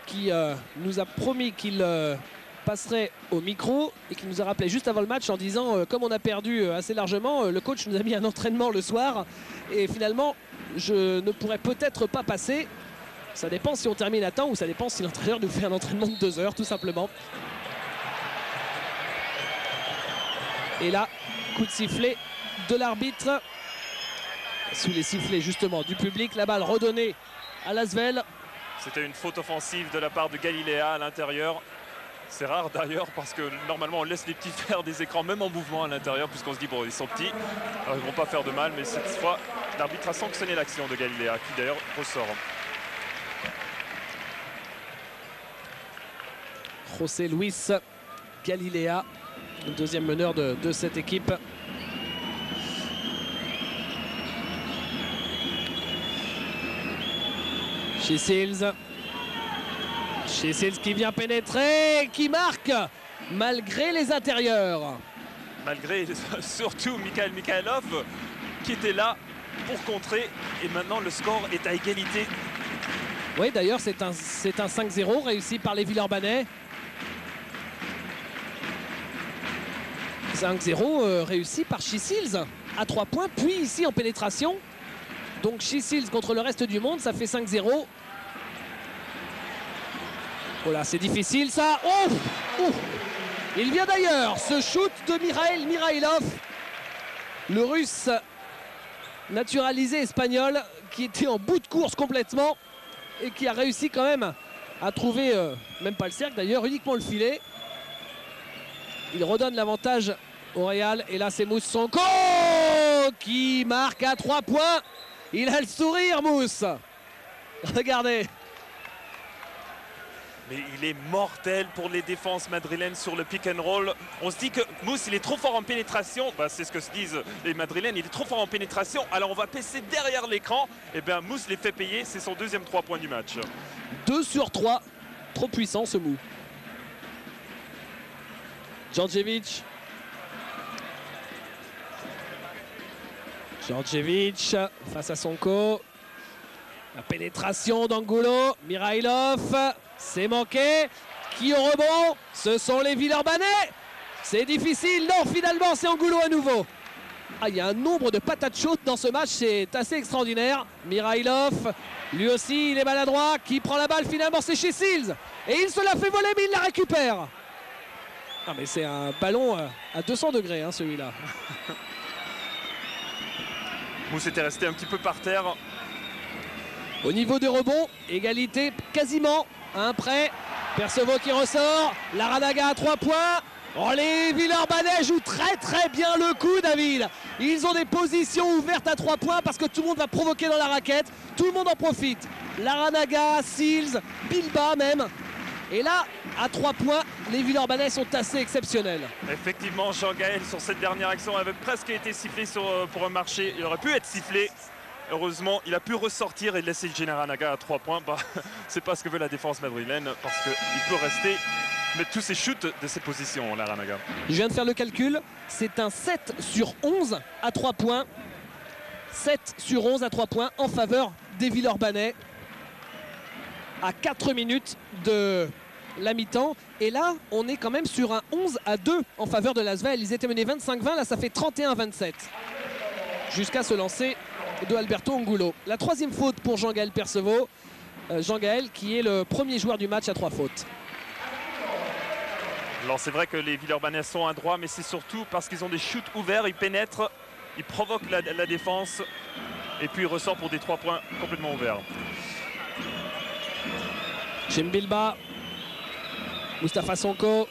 qui nous a promis qu'il passerait au micro et qui nous a rappelé juste avant le match en disant comme on a perdu assez largement, le coach nous a mis un entraînement le soir et finalement je ne pourrais peut-être pas passer. Ça dépend si on termine à temps ou ça dépend si l'entraîneur nous fait un entraînement de 2 heures tout simplement. Et là, coup de sifflet de l'arbitre. Sous les sifflets justement du public, la balle redonnée à l'Asvel. C'était une faute offensive de la part de Galilea à l'intérieur. C'est rare d'ailleurs parce que normalement on laisse les petits faire des écrans même en mouvement à l'intérieur puisqu'on se dit bon ils sont petits, alors ils ne vont pas faire de mal, mais cette fois l'arbitre a sanctionné l'action de Galilea qui d'ailleurs ressort. José Luis Galilea, le deuxième meneur de cette équipe. Chez Seals. Chez Seals qui vient pénétrer, qui marque malgré les intérieurs. Malgré surtout Mikhailov qui était là pour contrer et maintenant le score est à égalité. Oui d'ailleurs c'est un 5-0 réussi par les Villeurbanais. 5-0 réussi par Chez Seals à 3 points puis ici en pénétration. Donc Chez Seals contre le reste du monde ça fait 5-0. Oh là, c'est difficile ça. Oh, Il vient d'ailleurs, ce shoot de Mikhail Mirailov, le russe naturalisé espagnol qui était en bout de course complètement et qui a réussi quand même à trouver, même pas le cercle d'ailleurs, uniquement le filet. Il redonne l'avantage au Real et là c'est Mousse Sonko qui marque à 3 points. Il a le sourire, Mousse. Regardez. Mais il est mortel pour les défenses madrilènes sur le pick and roll. On se dit que Mousse, il est trop fort en pénétration. Bah, c'est ce que se disent les madrilènes. Il est trop fort en pénétration. Alors on va passer derrière l'écran. Et bien Mousse les fait payer. C'est son deuxième 3 points du match. 2 sur 3. Trop puissant ce mou. Djordjevic. Djordjevic face à Sonko. La pénétration d'Angulo. Mirailov. C'est manqué. Qui au rebond? Ce sont les Villeurbanais. C'est difficile. Non, finalement, c'est Angulo à nouveau. Ah, il y a un nombre de patates chaudes dans ce match. C'est assez extraordinaire. Mirailov, lui aussi, il est maladroit. Qui prend la balle? Finalement, c'est chez Seals. Et il se la fait voler, mais il la récupère. Ah, mais c'est un ballon à 200 degrés, hein, celui-là. Mousse était resté un petit peu par terre. Au niveau des rebonds, égalité quasiment. Un prêt, Perceval qui ressort, Larranaga à 3 points. Oh, les Villeurbanais jouent très bien le coup, David. Ils ont des positions ouvertes à 3 points parce que tout le monde va provoquer dans la raquette. Tout le monde en profite. Larranaga, Seals, Bilba même. Et là, à 3 points, les Villeurbanais sont assez exceptionnels. Effectivement, Jean-Gaël, sur cette dernière action, avait presque été sifflé pour un marché. Il aurait pu être sifflé. Heureusement, il a pu ressortir et laisser Larranaga à 3 points. Bah, c'est pas ce que veut la défense madrilène parce qu'il peut rester, mettre tous ses shoots de ses positions, Larranaga. Je viens de faire le calcul. C'est un 7 sur 11 à 3 points. 7 sur 11 à 3 points en faveur des Villeurbanais. À 4 minutes de la mi-temps. Et là, on est quand même sur un 11-2 en faveur de l'Asvel. Ils étaient menés 25-20. Là, ça fait 31-27. Jusqu'à se lancer de Alberto Angulo. La troisième faute pour Jean-Gaël Perceval. Jean-Gaël qui est le premier joueur du match à 3 fautes. Alors c'est vrai que les Villeurbanais sont à droit, mais c'est surtout parce qu'ils ont des shoots ouverts, ils pénètrent, ils provoquent la défense et puis ils ressortent pour des 3 points complètement ouverts. Bilba, Moustapha Sonko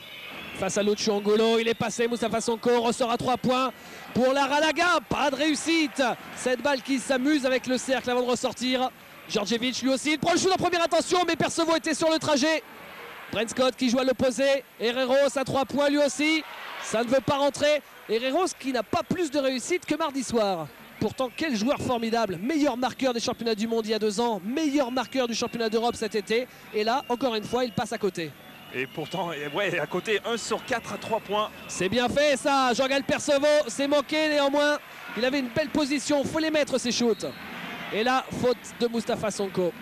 face à Lucho Angulo, il est passé, Moustapha Sonko ressort à 3 points pour Larranaga, pas de réussite. Cette balle qui s'amuse avec le cercle avant de ressortir. Djordjevic lui aussi, il prend le shoot en première intention, mais Perceval était sur le trajet. Brent Scott qui joue à l'opposé, Herreros à 3 points lui aussi, ça ne veut pas rentrer. Herreros qui n'a pas plus de réussite que mardi soir. Pourtant, quel joueur formidable, meilleur marqueur des championnats du monde il y a 2 ans, meilleur marqueur du championnat d'Europe cet été. Et là, encore une fois, il passe à côté. Et pourtant, ouais, à côté, 1 sur 4 à 3 points. C'est bien fait ça, Jean-Gaël Perceval, c'est manqué néanmoins. Il avait une belle position, il faut les mettre ces shoots. Et là, faute de Moustapha Sonko.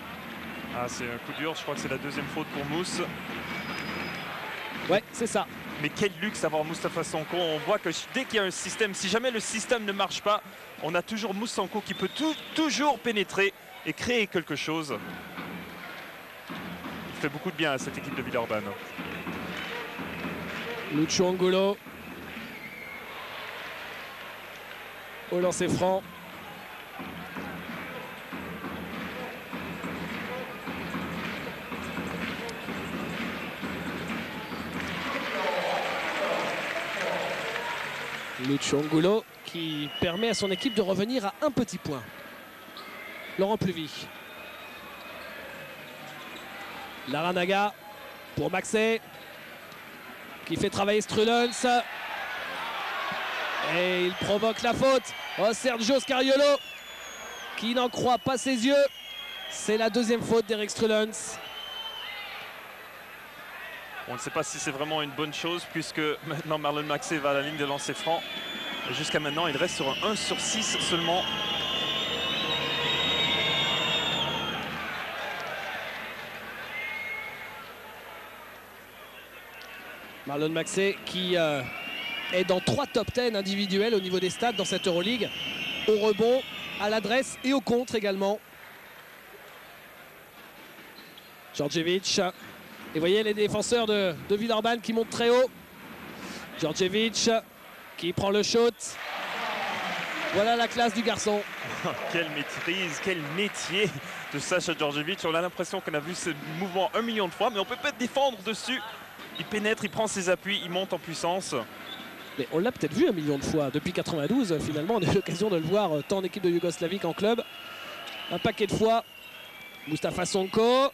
Ah, c'est un coup dur, je crois que c'est la deuxième faute pour Mousse. Ouais, c'est ça. Mais quel luxe d'avoir Moustapha Sonko. On voit que dès qu'il y a un système, si jamais le système ne marche pas, on a toujours Mousse Sonko qui peut toujours pénétrer et créer quelque chose. Il fait beaucoup de bien à cette équipe de Villeurbanne. Lucho Angulo. Au lancer franc. Lucho Angulo qui permet à son équipe de revenir à un petit point. Laurent Pluvy. Larranaga pour Maxey qui fait travailler Strulens. Et il provoque la faute. Oh, Sergio Scariolo qui n'en croit pas ses yeux. C'est la deuxième faute d'Eric Strulens. On ne sait pas si c'est vraiment une bonne chose puisque maintenant Marlon Maxey va à la ligne de lancer franc. Jusqu'à maintenant, il reste sur un 1 sur 6 seulement. Marlon Maxey qui est dans 3 top 10 individuels au niveau des stats dans cette Euroleague. Au rebond, à l'adresse et au contre également. Djordjevic Et voyez les défenseurs de Villeurbanne qui montent très haut. Djordjevic qui prend le shot. Voilà la classe du garçon. Quelle maîtrise, quel métier de Sacha Djordjevic. On a l'impression qu'on a vu ce mouvement 1 million de fois, mais on peut pas défendre dessus. Il pénètre, il prend ses appuis, il monte en puissance. Mais on l'a peut-être vu 1 million de fois. Depuis 92, finalement, on a eu l'occasion de le voir tant en équipe de Yougoslavie qu'en club. Un paquet de fois. Mustafa Sonko.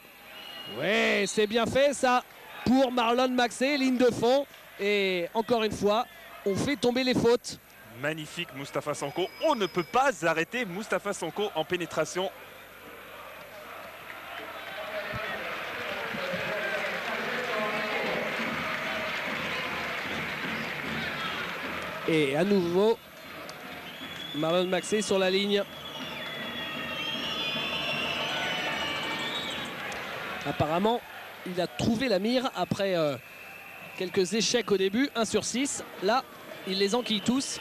Ouais, c'est bien fait ça pour Marlon Maxey, ligne de fond. Et encore une fois, on fait tomber les fautes. Magnifique Mustafa Sonko. On ne peut pas arrêter Mustafa Sonko en pénétration. Et à nouveau, Marlon Maxey sur la ligne. Apparemment, il a trouvé la mire après quelques échecs au début, 1 sur 6. Là, il les enquille tous.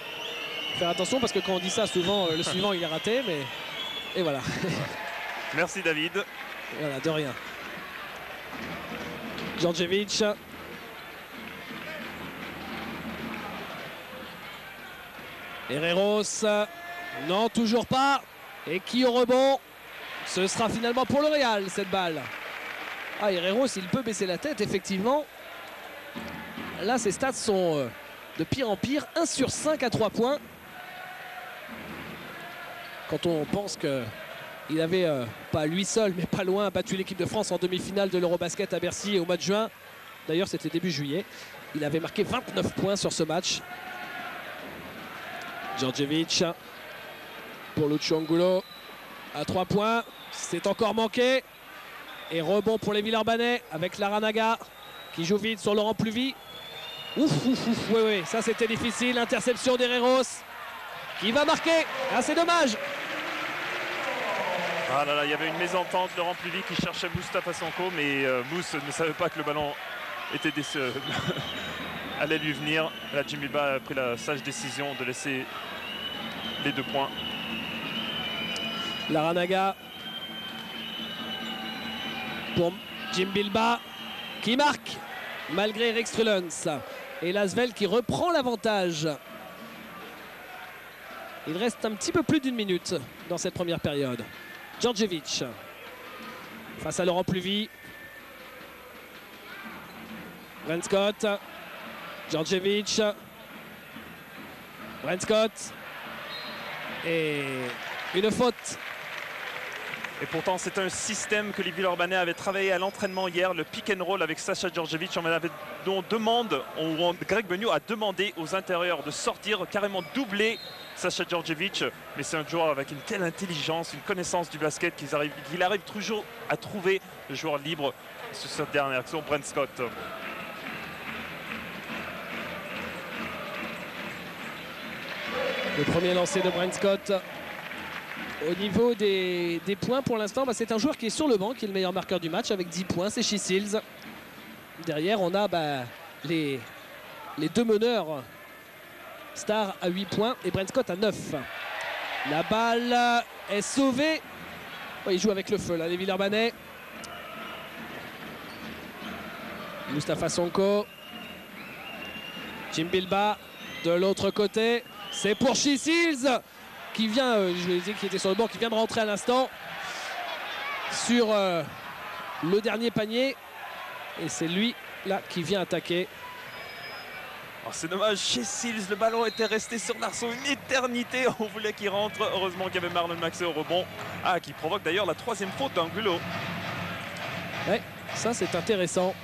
Faire attention parce que quand on dit ça, souvent le suivant il est raté, mais et voilà. Merci David. Voilà, de rien. Djordjevic. Herreros. Non, toujours pas. Et qui au rebond? Ce sera finalement pour le Real cette balle. Ah, Herreros, il peut baisser la tête, effectivement. Là, ses stats sont de pire en pire. 1 sur 5 à 3 points. Quand on pense qu'il avait, pas lui seul, mais pas loin, battu l'équipe de France en demi-finale de l'Eurobasket à Bercy au mois de juin. D'ailleurs, c'était début juillet. Il avait marqué 29 points sur ce match. Djordjevic pour Lucho Angulo à 3 points. C'est encore manqué. Et rebond pour les Villeurbanais avec Laranaga qui joue vite sur Laurent Pluvy. Ouf, ouf, ouf, oui, ça c'était difficile. Interception d'Herreros qui va marquer. Ah, c'est dommage. Ah là là, il y avait une mésentente. Laurent Pluvy qui cherchait Mustafa Sonko, mais Mousse ne savait pas que le ballon était allait lui venir. Là, Jim Bilba a pris la sage décision de laisser les 2 points. Laranaga pour Jim Bilba qui marque malgré Erik Strulens. Et Lasvel qui reprend l'avantage. Il reste un petit peu plus d'1 minute dans cette première période. Djordjevic face à Laurent Pluvy. Brent Scott. Djordjevic. Brent Scott. Et une faute. Et pourtant, c'est un système que les Villeurbanais avaient travaillé à l'entraînement hier, le pick and roll avec Sacha Djordjevic. Greg Beugnot a demandé aux intérieurs de sortir, carrément doubler Sacha Djordjevic. Mais c'est un joueur avec une telle intelligence, une connaissance du basket qu'il arrive toujours à trouver le joueur libre sur cette dernière action, Brent Scott. Le premier lancé de Brent Scott. Au niveau des points, pour l'instant, c'est un joueur qui est sur le banc, qui est le meilleur marqueur du match avec 10 points, c'est Shea Seals. Derrière, on a les 2 meneurs, Star à 8 points et Brent Scott à 9. La balle est sauvée. Oh, il joue avec le feu, là, les Villeurbanais. Mustafa Sonko. Jim Bilba de l'autre côté. C'est pour Shea Seals qui vient, je l'ai dit, qui était sur le banc, qui vient de rentrer à l'instant sur le dernier panier. Et c'est lui, là, qui vient attaquer. Oh, c'est dommage, chez Seals, le ballon était resté sur l'arceau une éternité. On voulait qu'il rentre. Heureusement qu'il y avait Marlon Maxey au rebond. Ah, qui provoque d'ailleurs la 3e faute d'Angulo. Ouais, ça c'est intéressant.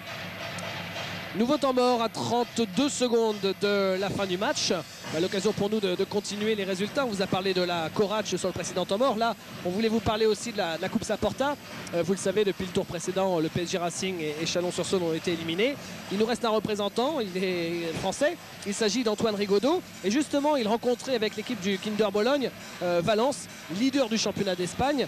Nouveau temps mort à 32 secondes de la fin du match. L'occasion pour nous de continuer les résultats. On vous a parlé de la Corac sur le précédent temps mort. Là, on voulait vous parler aussi de la Coupe Saporta. Vous le savez, depuis le tour précédent, le PSG Racing et Chalon-sur-Saône ont été éliminés. Il nous reste un représentant, il est français. Il s'agit d'Antoine Rigaudot. Et justement, il rencontrait avec l'équipe du Kinder Bologne Valence, leader du championnat d'Espagne,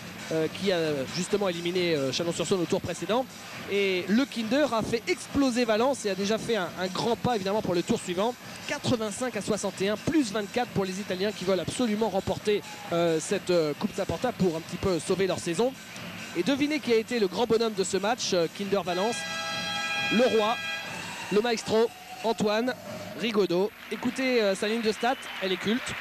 qui a justement éliminé Chalon-sur-Saône au tour précédent. Et le Kinder a fait exploser Valence et a déjà fait un grand pas évidemment pour le tour suivant. 85 à 61, plus 24 pour les Italiens qui veulent absolument remporter cette Coupe Saporta pour un petit peu sauver leur saison. Et devinez qui a été le grand bonhomme de ce match, Kinder Valence. le roi, le maestro, Antoine Rigaudot. Écoutez sa ligne de stats, elle est culte.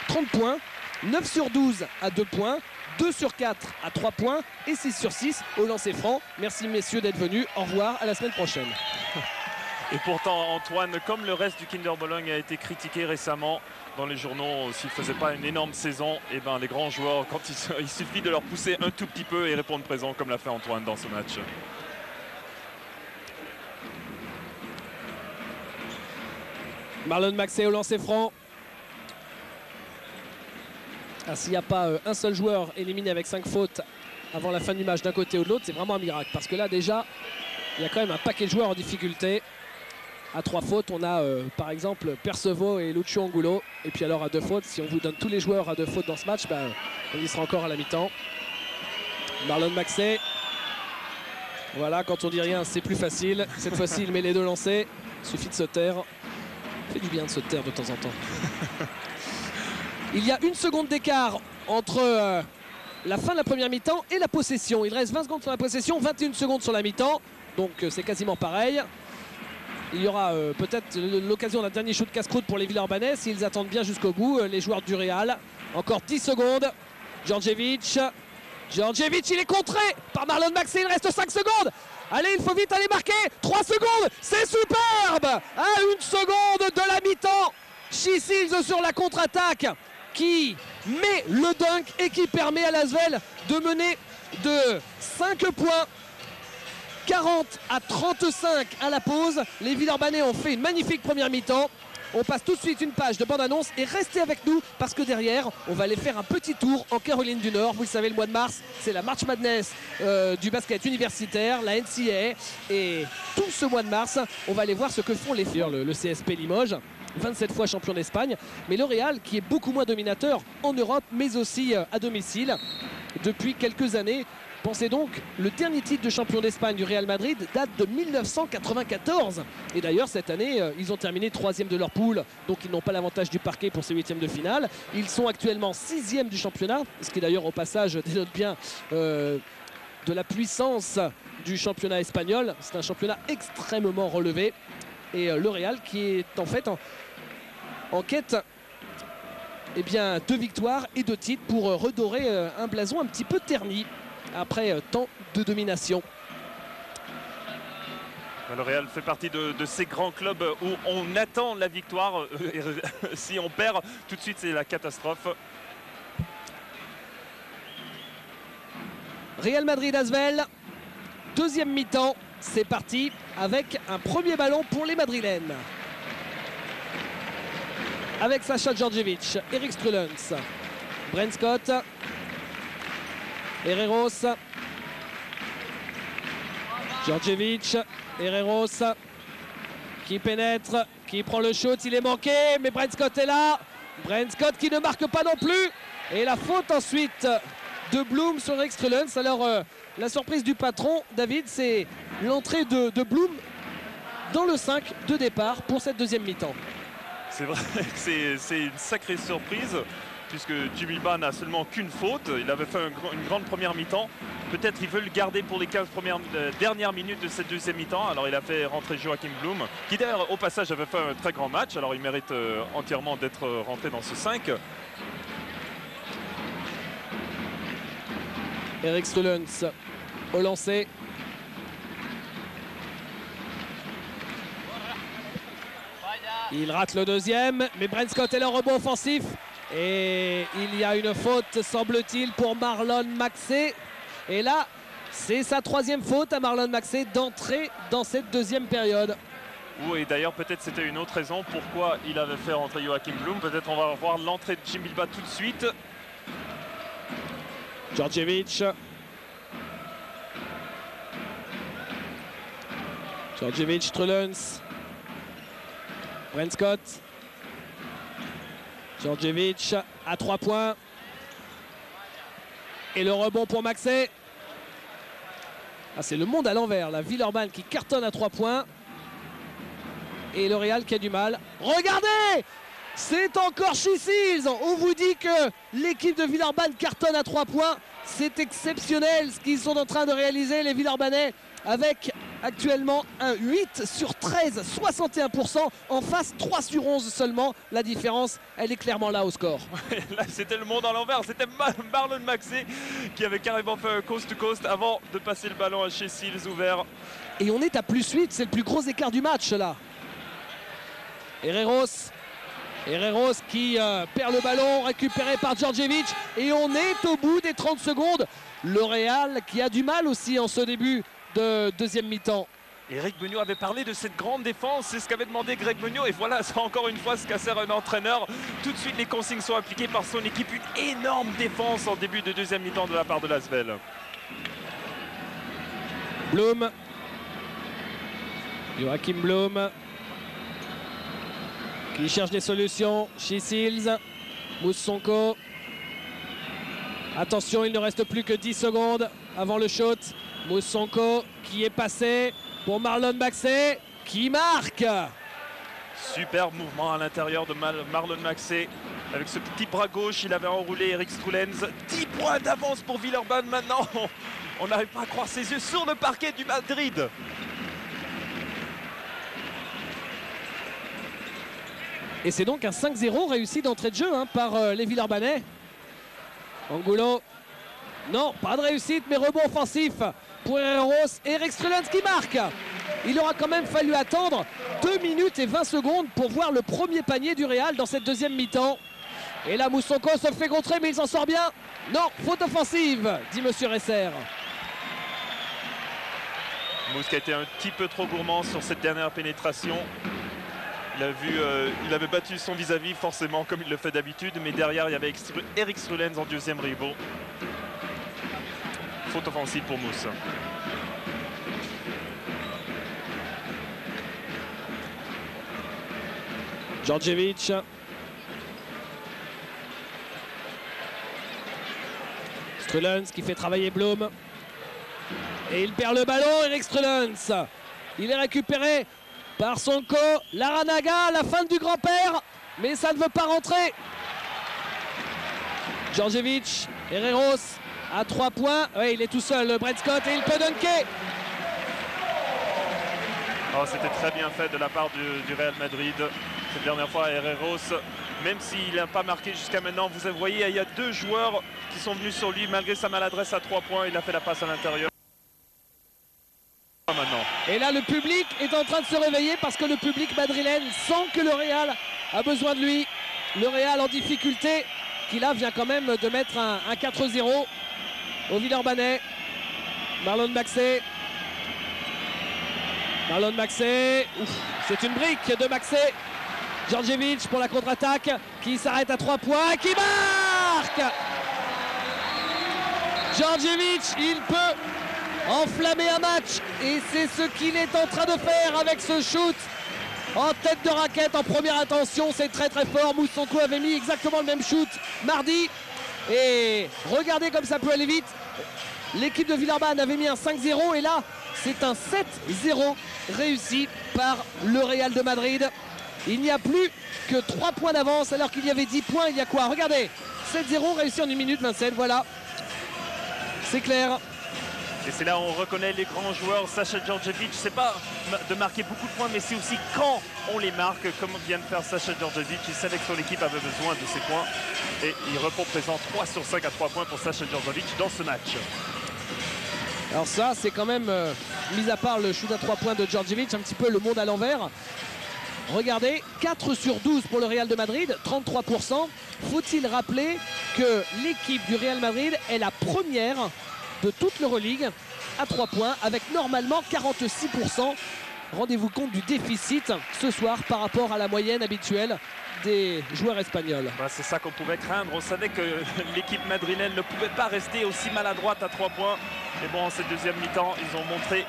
30 points, 9 sur 12 à 2 points, 2 sur 4 à 3 points et 6 sur 6 au lancer franc. Merci messieurs d'être venus. Au revoir, à la semaine prochaine. Et pourtant Antoine, comme le reste du Kinder Bologne, a été critiqué récemment dans les journaux. S'il ne faisait pas une énorme saison, et ben, les grands joueurs, quand il suffit de leur pousser un tout petit peu et répondre présent comme l'a fait Antoine dans ce match. Marlon Maxey au lancer franc. S'il n'y a pas un seul joueur éliminé avec 5 fautes avant la fin du match d'un côté ou de l'autre, c'est vraiment un miracle. Parce que là déjà, il y a quand même un paquet de joueurs en difficulté. À 3 fautes, on a par exemple Perceval et Lucio Angulo. Et puis alors à 2 fautes, si on vous donne tous les joueurs à 2 fautes dans ce match, ben, on y sera encore à la mi-temps. Marlon Maxey. Voilà, quand on dit rien, c'est plus facile. Cette fois-ci, il met les 2 lancers. Il suffit de se taire. Ça fait du bien de se taire de temps en temps. Il y a 1 seconde d'écart entre la fin de la première mi-temps et la possession. Il reste 20 secondes sur la possession, 21 secondes sur la mi-temps. Donc c'est quasiment pareil. Il y aura peut-être l'occasion d'un dernier shoot casse-croûte pour les Villeurbanais s'ils attendent bien jusqu'au bout, les joueurs du Real. Encore 10 secondes. Djordjevic, il est contré par Marlon Maxey, il reste 5 secondes. Allez, il faut vite aller marquer. 3 secondes, c'est superbe. À 1 seconde de la mi-temps, Schissils sur la contre-attaque qui met le dunk et qui permet à l'Asvel de mener de 5 points. 40 à 35 à la pause. Les Villeurbanais ont fait une magnifique première mi-temps. On passe tout de suite une page de bande-annonce et restez avec nous parce que derrière, on va aller faire un petit tour en Caroline du Nord. Vous le savez, le mois de mars, c'est la March Madness du basket universitaire, la NCAA. Et tout ce mois de mars, on va aller voir ce que font les filles. Le CSP Limoges, 27 fois champion d'Espagne. Mais le Real, qui est beaucoup moins dominateur en Europe, mais aussi à domicile depuis quelques années. Pensez donc, le dernier titre de champion d'Espagne du Real Madrid date de 1994. Et d'ailleurs, cette année, ils ont terminé 3e de leur poule. Donc, ils n'ont pas l'avantage du parquet pour ces 8e de finale. Ils sont actuellement 6e du championnat. Ce qui, d'ailleurs, au passage, dénote bien de la puissance du championnat espagnol. C'est un championnat extrêmement relevé. Et le Real qui est en fait en quête de victoires et de titres pour redorer un blason un petit peu terni après tant de domination. Le Real fait partie de ces grands clubs où on attend la victoire. Si on perd, tout de suite c'est la catastrophe. Real Madrid-Asvel, 2e mi-temps, c'est parti avec un premier ballon pour les Madrilènes. Avec Sacha Djordjevic, Eric Strulens, Brent Scott, Herreros, Djordjevic, Herreros qui pénètre, qui prend le shoot, il est manqué, mais Brent Scott est là. Brent Scott qui ne marque pas non plus. Et la faute ensuite de Bloom sur Eric Strulens. Alors la surprise du patron, David, c'est l'entrée de Bloom dans le 5 de départ pour cette 2e mi-temps. C'est vrai que c'est une sacrée surprise, puisque Djibilba n'a seulement qu'une faute. Il avait fait une grande première mi-temps. Peut-être il veut le garder pour les 15 dernières minutes de cette 2e mi-temps. Alors il a fait rentrer Joachim Bloom, qui d'ailleurs au passage avait fait un très grand match. Alors il mérite entièrement d'être rentré dans ce 5. Eric Strulens au lancer. Il rate le 2e, mais Brent Scott est le rebond offensif. Et il y a une faute, semble-t-il, pour Marlon Maxey. Et là, c'est sa 3e faute à Marlon Maxey d'entrer dans cette 2e période. Oui, d'ailleurs, peut-être c'était une autre raison pourquoi il avait fait rentrer Joachim Bloom. Peut-être on va voir l'entrée de Djibilba tout de suite. Djordjevic. Djordjevic, Strulens. Brent Scott. Djordjevic à 3 points. Et le rebond pour Maxey. C'est le monde à l'envers. La Villeurbanne qui cartonne à 3 points. Et le Real qui a du mal. Regardez! C'est encore Schissils. On vous dit que l'équipe de Villeurbanne cartonne à 3 points. C'est exceptionnel ce qu'ils sont en train de réaliser, les Villeurbanais, avec actuellement un 8 sur 13, 61%. En face, 3 sur 11 seulement. La différence, elle est clairement là au score. Là, c'était le monde à l'envers. C'était Marlon Maxey qui avait carrément fait un coast-to-coast avant de passer le ballon à chez Seals ouvert. Et on est à +8, c'est le plus gros écart du match là. Herreros qui perd le ballon, récupéré par Djordjevic. Et on est au bout des 30 secondes. Le Real qui a du mal aussi en ce début de deuxième mi-temps. Éric Beugnot avait parlé de cette grande défense, c'est ce qu'avait demandé Greg Beugnot. Et voilà, c'est encore une fois ce qu'a servi un entraîneur. Tout de suite, les consignes sont appliquées par son équipe. Une énorme défense en début de deuxième mi-temps de la part de l'Asvel. Blum. Joachim Blum. Qui cherche des solutions chez Seals. Moussonko. Attention, il ne reste plus que 10 secondes avant le shoot. Moussonko qui est passé pour Marlon Maxey qui marque. Super mouvement à l'intérieur de Marlon Maxey. Avec ce petit bras gauche, il avait enroulé Erik Strullens. 10 points d'avance pour Villeurbanne maintenant. On n'arrive pas à croire ses yeux sur le parquet du Madrid. Et c'est donc un 5-0 réussi d'entrée de jeu par les Villeurbanais. Angulo. Non, pas de réussite, mais rebond offensif pour Herreros. Erik Strullens qui marque. Il aura quand même fallu attendre 2 minutes et 20 secondes pour voir le premier panier du Real dans cette deuxième mi-temps. Et là, Moussonko se fait contrer, mais il s'en sort bien. Non, faute offensive, dit Monsieur Resser. Mouss qui a été un petit peu trop gourmand sur cette dernière pénétration. Il avait battu son vis-à-vis forcément comme il le fait d'habitude, mais derrière il y avait Erik Strullens en deuxième ribot. Faute offensive pour Mouss. Djordjevic. Strullens qui fait travailler Blum. Et il perd le ballon, Erik Strullens. Il est récupéré par Sonko, Laranaga, la fin du grand-père, mais ça ne veut pas rentrer. Djordjevic, Herreros à 3 points. Oui, il est tout seul, Brett Scott, et il peut dunker. Oh, c'était très bien fait de la part du Real Madrid. Cette dernière fois, Herreros, même s'il n'a pas marqué jusqu'à maintenant, vous voyez, il y a 2 joueurs qui sont venus sur lui, malgré sa maladresse à 3 points, il a fait la passe à l'intérieur. Maintenant. Et là, le public est en train de se réveiller parce que le public madrilène sent que le Real a besoin de lui. Le Real en difficulté, qui là vient quand même de mettre un 4-0 au Villeurbanais. Marlon Maxey. Marlon Maxey. C'est une brique de Maxey. Djordjevic pour la contre-attaque qui s'arrête à 3 points et qui marque. Djordjevic, il peut enflammer un match et c'est ce qu'il est en train de faire avec ce shoot en tête de raquette en première intention. C'est très très fort. Moussonko avait mis exactement le même shoot mardi et regardez comme ça peut aller vite. L'équipe de Villeurbanne avait mis un 5-0 et là c'est un 7-0 réussi par le Real de Madrid. Il n'y a plus que 3 points d'avance alors qu'il y avait 10 points. Il y a quoi? Regardez, 7-0 réussi en 1 minute 27, voilà, c'est clair. Et c'est là où on reconnaît les grands joueurs. Sacha Djordjevic, c'est pas de marquer beaucoup de points, mais c'est aussi quand on les marque, comme vient de faire Sacha Djordjevic. Il savait que son équipe avait besoin de ces points. Et il répond présent 3 sur 5 à 3 points pour Sacha Djordjevic dans ce match. Alors ça, c'est quand même, mis à part le shoot à 3 points de Djordjevic, un petit peu le monde à l'envers. Regardez, 4 sur 12 pour le Real de Madrid, 33%. Faut-il rappeler que l'équipe du Real Madrid est la première de toute l'Euroleague à 3 points avec normalement 46%. Rendez-vous compte du déficit ce soir par rapport à la moyenne habituelle des joueurs espagnols. Bah, c'est ça qu'on pouvait craindre. On savait que l'équipe madrilène ne pouvait pas rester aussi maladroite à 3 points. Mais bon, en cette deuxième mi-temps, ils ont montré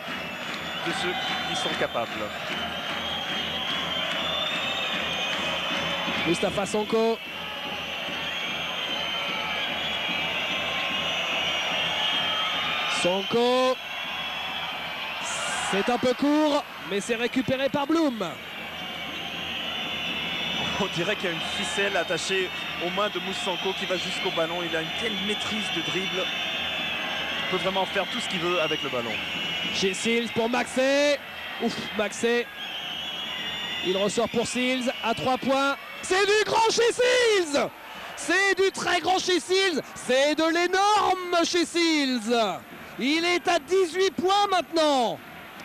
de ce qu'ils sont capables. Moustapha Sonko. Sonko. C'est un peu court, mais c'est récupéré par Blum. On dirait qu'il y a une ficelle attachée aux mains de Moussonko qui va jusqu'au ballon. Il a une telle maîtrise de dribble. Il peut vraiment faire tout ce qu'il veut avec le ballon. Chez Sills pour Maxey. Ouf, Maxey. Il ressort pour Sills à 3 points. C'est du grand chez Sills. C'est du très grand chez Sills. C'est de l'énorme chez Sills. Il est à 18 points maintenant.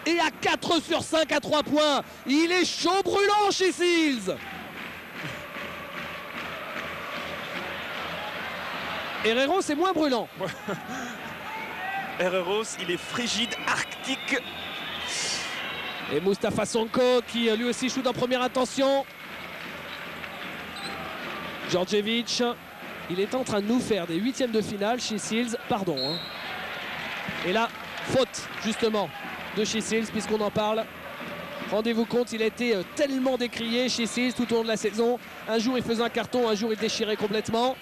Et à 4 sur 5 à 3 points. Il est chaud brûlant chez Sills. Herreros c'est moins brûlant. Herreros, il est frigide, arctique. Et Moustapha Sonko qui lui aussi shoot en première intention. Djordjevic, il est en train de nous faire des huitièmes de finale chez Sills, pardon. Hein. Et là, faute justement de chez Sills puisqu'on en parle. Rendez-vous compte, il a été tellement décrié chez Sills tout au long de la saison. Un jour il faisait un carton, un jour il déchirait complètement.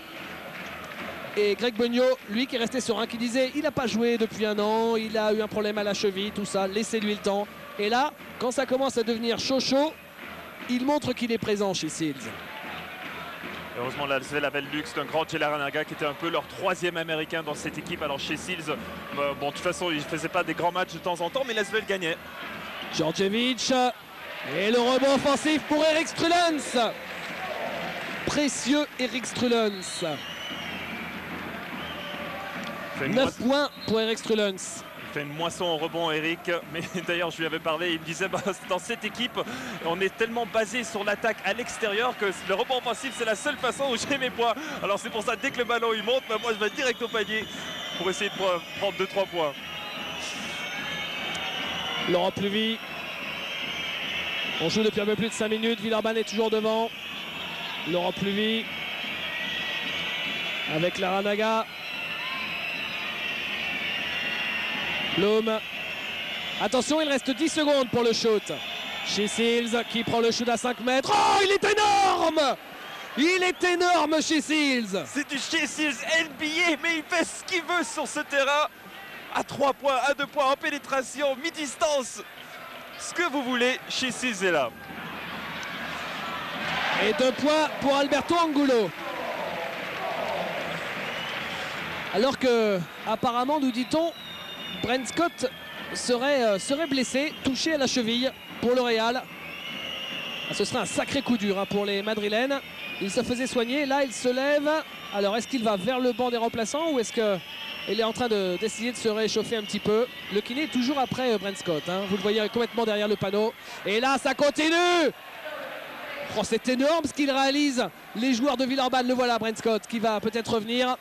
Et Greg Beugnot, lui qui est resté serein, qui disait il n'a pas joué depuis un an, il a eu un problème à la cheville, tout ça, laissez-lui le temps. Et là, quand ça commence à devenir chaud, il montre qu'il est présent chez Sills. Heureusement, l'Asvel avait le luxe d'un grand Jay Larranaga qui était un peu leur troisième américain dans cette équipe. Alors chez Sills, bon, de toute façon, il ne faisait pas des grands matchs de temps en temps, mais l'Asvel gagnait. Djordjevic et le rebond offensif pour Erik Strulens. Précieux Erik Strulens. 9 points pour Erik Strulens. Il fait une moisson en rebond, Eric. Mais d'ailleurs, je lui avais parlé. Il me disait dans cette équipe, on est tellement basé sur l'attaque à l'extérieur que le rebond offensif, c'est la seule façon où j'ai mes points. Alors c'est pour ça, dès que le ballon il monte, moi je vais direct au panier pour essayer de prendre 2-3 points. Laurent Pluvy. On joue depuis un peu plus de 5 minutes. Villeurbanne est toujours devant. Laurent Pluvy avec Larranaga. Blum. Attention, il reste 10 secondes pour le shoot. Chez Sills qui prend le shoot à 5 mètres. Oh, il est énorme! Il est énorme chez Sills. C'est du chez Sills NBA, mais il fait ce qu'il veut sur ce terrain. À 3 points, à 2 points, en pénétration, mi-distance. Ce que vous voulez, chez Sills est là. Et 2 points pour Alberto Angulo. Alors que, apparemment, nous dit-on, Brent Scott serait blessé, touché à la cheville pour le Real. Ce serait un sacré coup dur pour les Madrilènes. Il se faisait soigner, là il se lève. Alors est-ce qu'il va vers le banc des remplaçants ou est-ce qu'il est en train d'essayer de se réchauffer un petit peu? Le kiné est toujours après Brent Scott. Hein. Vous le voyez complètement derrière le panneau. Et là ça continue. Oh, c'est énorme ce qu'il réalise. Les joueurs de Villeurbanne, le voilà Brent Scott qui va peut-être revenir.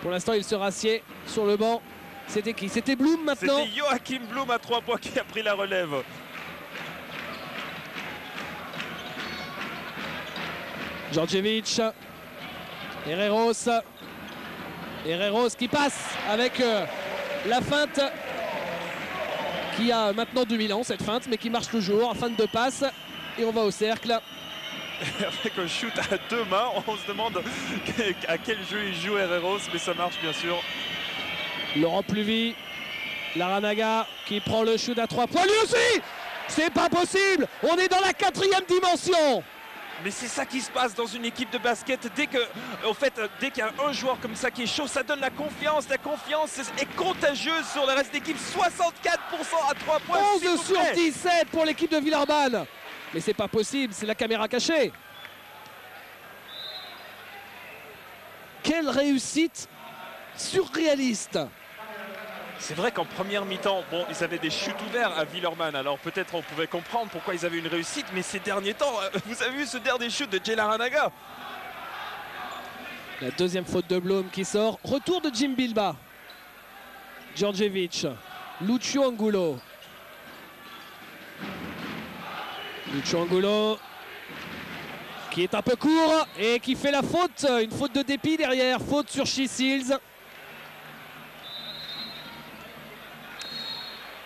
Pour l'instant il se rassied sur le banc. C'était qui? C'était Blum maintenant. C'était Joachim Blum à 3 points qui a pris la relève. Djordjevic. Herreros qui passe avec la feinte qui a maintenant 2000 ans cette feinte mais qui marche toujours. Feinte de passe et on va au cercle. Avec un shoot à 2 mains, on se demande à quel jeu il joue Herreros, mais ça marche bien sûr. Laurent Pluvy, Larranaga qui prend le shoot à 3 points lui aussi. C'est pas possible, on est dans la 4e dimension. Mais c'est ça qui se passe dans une équipe de basket. Dès qu'il y a un joueur comme ça qui est chaud, ça donne la confiance. La confiance est contagieuse sur le reste d'équipe. 64% à 3 points. 11 sur 17 pour l'équipe de Villeurbanne. Mais c'est pas possible, c'est la caméra cachée. Quelle réussite surréaliste. C'est vrai qu'en première mi-temps, bon, ils avaient des chutes ouverts à Villeurbanne. Alors peut-être on pouvait comprendre pourquoi ils avaient une réussite. Mais ces derniers temps, vous avez vu ce dernier shoot de Jay Larranaga. La deuxième faute de Blum qui sort. Retour de Jim Bilba. Djordjevic. Lucio Angulo. Lucio Angulo qui est un peu court et qui fait la faute. Une faute de dépit derrière. Faute sur Shea Sills.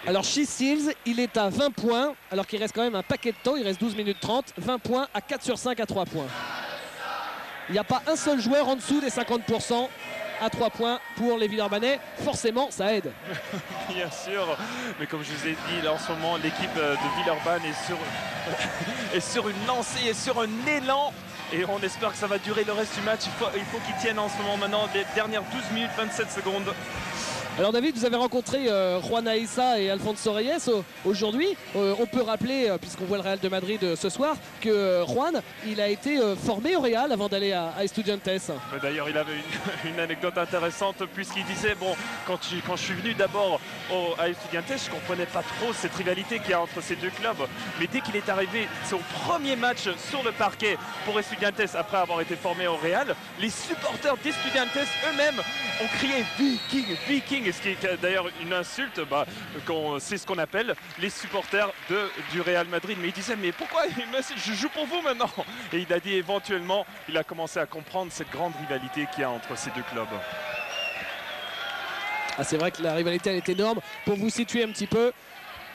Alors Shea Sills, il est à 20 points, alors qu'il reste quand même un paquet de temps, il reste 12 minutes 30, 20 points à 4 sur 5 à 3 points. Il n'y a pas un seul joueur en dessous des 50% à 3 points pour les Villeurbanais. Forcément, ça aide. Bien sûr, mais comme je vous ai dit, là, en ce moment, l'équipe de Villeurbanne est sur une lancée, est sur un élan. Et on espère que ça va durer le reste du match. Il faut qu'ils tiennent en ce moment maintenant les dernières 12 minutes 27 secondes. Alors David, vous avez rencontré Juan Aissa et Alfonso Reyes aujourd'hui. On peut rappeler, puisqu'on voit le Real de Madrid ce soir, que Juan, il a été formé au Real avant d'aller à Estudiantes. D'ailleurs, il avait une anecdote intéressante puisqu'il disait, bon, quand je suis venu d'abord à Estudiantes, je ne comprenais pas trop cette rivalité qu'il y a entre ces deux clubs. Mais dès qu'il est arrivé, son premier match sur le parquet pour Estudiantes après avoir été formé au Real, les supporters d'Estudiantes eux-mêmes ont crié Viking, Viking. Ce qui est d'ailleurs une insulte, c'est ce qu'on appelle les supporters du Real Madrid. Mais il disait, mais pourquoi je joue pour vous maintenant? Et il a dit éventuellement, il a commencé à comprendre cette grande rivalité qu'il y a entre ces deux clubs. Ah, c'est vrai que la rivalité elle est énorme. Pour vous situer un petit peu,